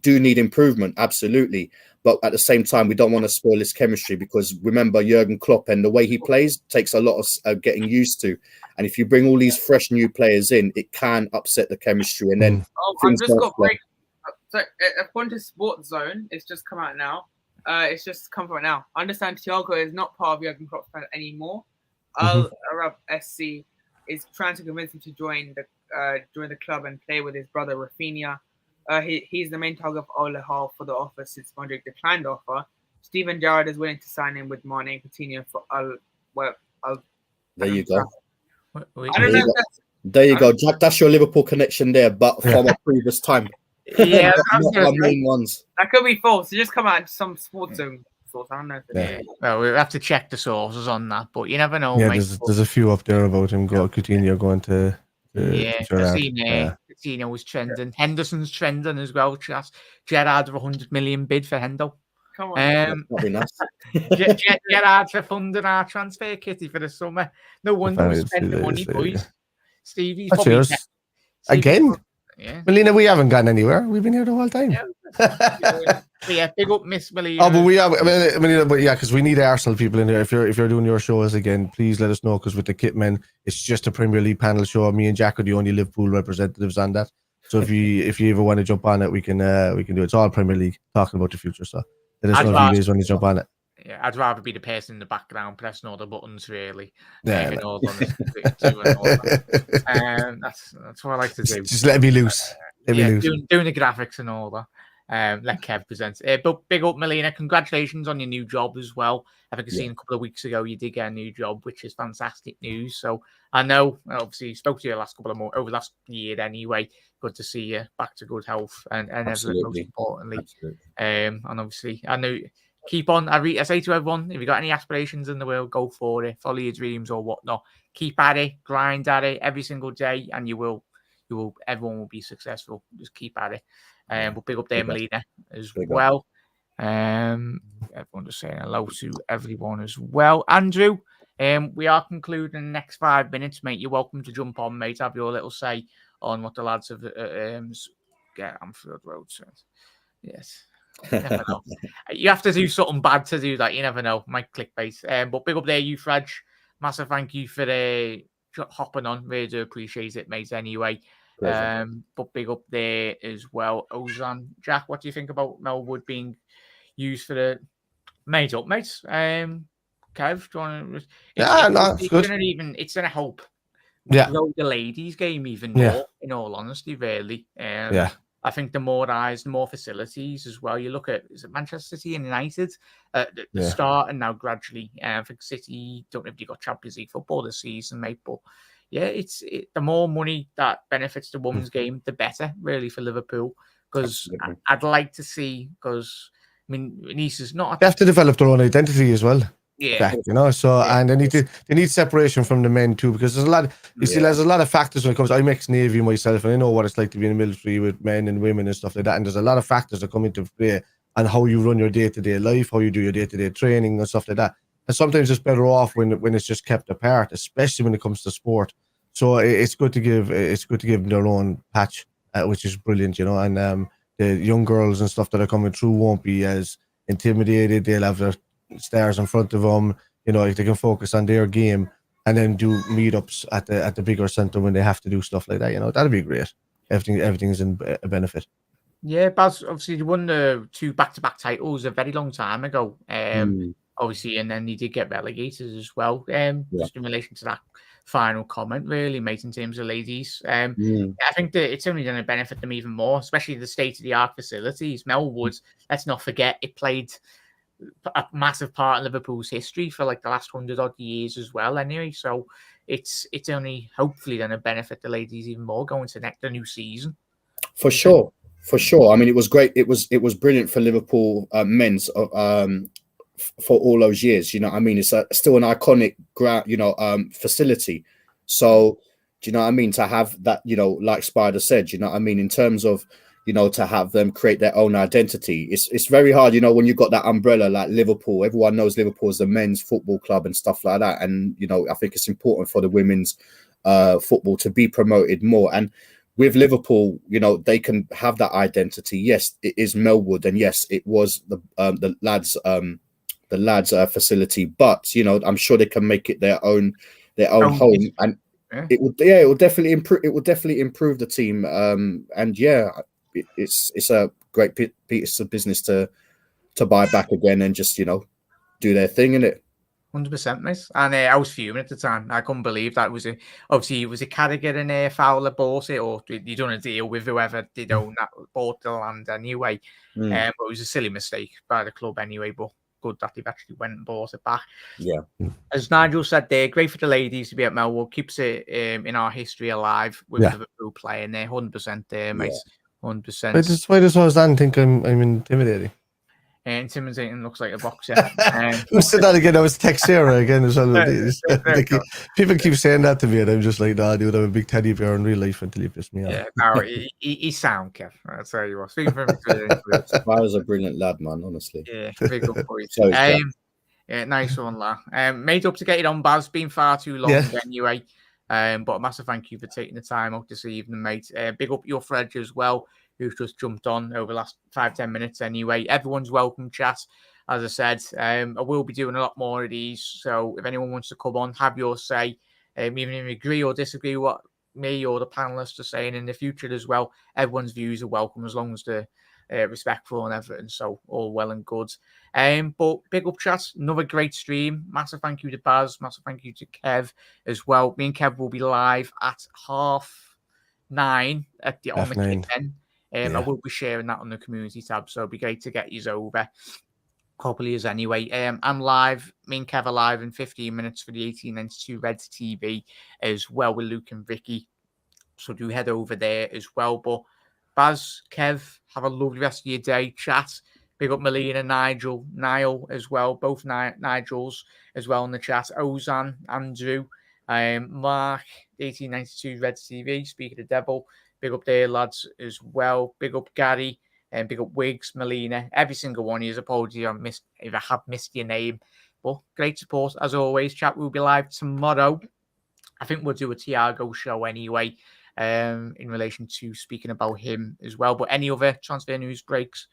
[SPEAKER 3] do need improvement, absolutely. But at the same time, we don't want to spoil this chemistry, because remember, Jurgen Klopp and the way he plays takes a lot of getting used to. And if you bring all these fresh new players in, it can upset the chemistry. And then
[SPEAKER 4] I've just got break. So according to Sports Zone, it's just come out now. It's just come out now. I understand Thiago is not part of Jurgen Klopp anymore. Al Arab SC is trying to convince him to join the club and play with his brother Rafinha. He's the main target of Al Hilal for the offer since Madrid declined the offer. Steven Gerrard is willing to sign him with Mane and Coutinho for
[SPEAKER 3] There you go.
[SPEAKER 4] I don't know if that's...
[SPEAKER 3] There you go, Jack. That's your Liverpool connection there, but from a previous time.
[SPEAKER 1] Yeah,
[SPEAKER 3] not our main ones.
[SPEAKER 4] That could be false. It just come out some Sports Zone source. I don't know if it's
[SPEAKER 1] Well, we'll have to check the sources on that, but you never know.
[SPEAKER 2] Yeah,
[SPEAKER 1] mate.
[SPEAKER 2] there's a few up there about him. Coutinho going to
[SPEAKER 1] Gerrard. Coutinho was trending. Henderson's trending as well. Gerrard of 100 million bid for Hendo.
[SPEAKER 4] Come on.
[SPEAKER 3] That'd be nice.
[SPEAKER 1] Gerrard for funding our transfer kitty for the summer. No wonder we spend the money, boys. Stevie's probably
[SPEAKER 2] again.
[SPEAKER 1] Yeah.
[SPEAKER 2] Melina, we haven't gone anywhere. We've been here the whole time.
[SPEAKER 1] Yeah, big up Miss Melina.
[SPEAKER 2] Oh, but we have. Melina, but yeah, because we need Arsenal people in here. If you're doing your shows again, please let us know. Because with the kit men, it's just a Premier League panel show. Me and Jack are the only Liverpool representatives on that. So if you ever want to jump on it, we can do it. It's all Premier League, talking about the future. So let us know if you guys want to jump on it.
[SPEAKER 1] Yeah, I'd rather be the person in the background pressing all the buttons, really.
[SPEAKER 2] Yeah,
[SPEAKER 1] that's what I like to do.
[SPEAKER 2] Just let it be loose.
[SPEAKER 1] Doing the graphics and all that. Let Kev present. But big up, Melina. Congratulations on your new job as well. I think I've seen a couple of weeks ago you did get a new job, which is fantastic news. So I know, obviously, spoke to you the last couple of months, over the last year anyway. Good to see you back to good health and everything, most importantly. And obviously, I know. Keep on. I say to everyone, if you got any aspirations in the world, go for it. Follow your dreams or whatnot. Keep at it. Grind at it every single day, and you will. Everyone will be successful. Just keep at it. But big up there, Melina, as well. Everyone just saying hello to everyone as well. Andrew, we are concluding the next 5 minutes, mate. You're welcome to jump on, mate. Have your little say on what the lads have get Anfield Road says. Yes. You never know. You have to do something bad to do that. You never know. Might clickbait. But big up there, you, Fredge. Massive thank you for hopping on. Really do appreciate it, mate. Anyway, but big up there as well. Ozan, Jack, what do you think about Melwood being used for the made up, mates? Kev, do you want to? It's good. It's gonna help.
[SPEAKER 2] Yeah.
[SPEAKER 1] Grow the ladies' game even more. In all honesty, really. I think the more eyes, the more facilities as well. You look at Manchester City and United at the start, and now gradually, I think City don't know if you got Champions League football this season, mate. But yeah, the more money that benefits the women's game, the better, really, for Liverpool. Because I'd like to see, because I mean, Nice is not.
[SPEAKER 2] They have to develop their own identity as well.
[SPEAKER 1] Yeah,
[SPEAKER 2] and they need separation from the men too, because there's a lot. There's a lot of factors when it comes. I'm ex-Navy myself, and I know what it's like to be in the military with men and women and stuff like that. And there's a lot of factors that come into play on how you run your day-to-day life, how you do your day-to-day training and stuff like that. And sometimes it's better off when it's just kept apart, especially when it comes to sport. So it's good to give them their own patch, which is brilliant, And the young girls and stuff that are coming through won't be as intimidated. They'll have their stars in front of them, if they can focus on their game and then do meetups at the bigger center when they have to do stuff like that. That'd be great. Everything's in a benefit.
[SPEAKER 1] Yeah, Baz, obviously you won the 2 back-to-back titles a very long time ago. Obviously, and then he did get relegated as well. Just in relation to that final comment, really, mate, in terms of ladies. I think that it's only going to benefit them even more, especially the state-of-the-art facilities. Melwood, let's not forget, it played a massive part in Liverpool's history for like the last 100-odd years as well. Anyway, so it's only hopefully going to benefit the ladies even more going to the new season.
[SPEAKER 3] For sure. For sure. I mean, it was great. It was brilliant for Liverpool men's for all those years. You know what I mean? It's still an iconic ground, facility. So, do you know what I mean? To have that, like Spider said, you know what I mean? In terms of, to have them create their own identity. It's very hard, when you've got that umbrella like Liverpool. Everyone knows Liverpool is the men's football club and stuff like that. And, I think it's important for the women's football to be promoted more. And with Liverpool, they can have that identity. Yes, it is Melwood, and yes, it was the lads facility. But I'm sure they can make it their own home, and it will definitely improve. It will definitely improve the team. And yeah, it's a great piece of business to buy back again and just do their thing in it.
[SPEAKER 1] 100%, mate. And I was fuming at the time. I couldn't believe that. Obviously, it was a Carragher and Fowler bought it, or you done a deal with whoever did own that, bought the land anyway. But it was a silly mistake by the club anyway. But good that they've actually went and bought it back.
[SPEAKER 3] Yeah.
[SPEAKER 1] As Nigel said there, great for the ladies to be at Melwood. Keeps it in our history alive with Liverpool playing there. 100% there, mate. 100%.
[SPEAKER 2] Why does Ozan think I'm intimidating?
[SPEAKER 1] Intimidating looks like a boxer.
[SPEAKER 2] Who said that again? I was Texera again as well. People keep saying that to me, and I'm just like, nah, dude, I'm a big teddy bear in real life until you piss me off.
[SPEAKER 1] Yeah, no, he's sound, Kev. I'll tell you what. Speaking from
[SPEAKER 3] I was a brilliant lad, man, honestly.
[SPEAKER 1] Yeah, big up for you. Yeah, nice one, lad. Made up to get it on, Baz. Been far too long anyway. But a massive thank you for taking the time out this evening, mate. Big up your Fred as well, who's just jumped on over the last 5-10 minutes anyway. Everyone's welcome, chat. As I said, I will be doing a lot more of these. So if anyone wants to come on, have your say, even if you agree or disagree with what me or the panelists are saying in the future as well, everyone's views are welcome as long as they're respectful and everything. So all well and good. But big up, chat. Another great stream. Massive thank you to Baz. Massive thank you to Kev as well. Me and Kev will be live at 9:30 on the Kid. I will be sharing that on the community tab, so it'll be great to get you over. Hopefully, as anyway. I'm live. Me and Kev are live in 15 minutes for the 1892 Reds TV as well with Luke and Vicky. So do head over there as well. But Baz, Kev, have a lovely rest of your day. Chat. Big up Melina, Niall as well. Both Nigels as well in the chat. Ozan, Andrew, Mark, 1892 Reds TV. Speaking of Devil. Big up there, lads, as well. Big up Gary, and big up Wiggs, Melina, every single one of you. Apologies if I have missed your name. But great support, as always. Chat will be live tomorrow. I think we'll do a Thiago show anyway, in relation to speaking about him as well. But any other transfer news breaks,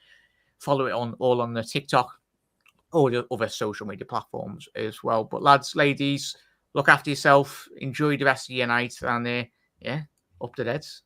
[SPEAKER 1] follow it all on the TikTok or the other social media platforms as well. But lads, ladies, look after yourself. Enjoy the rest of your night. And up to Reds.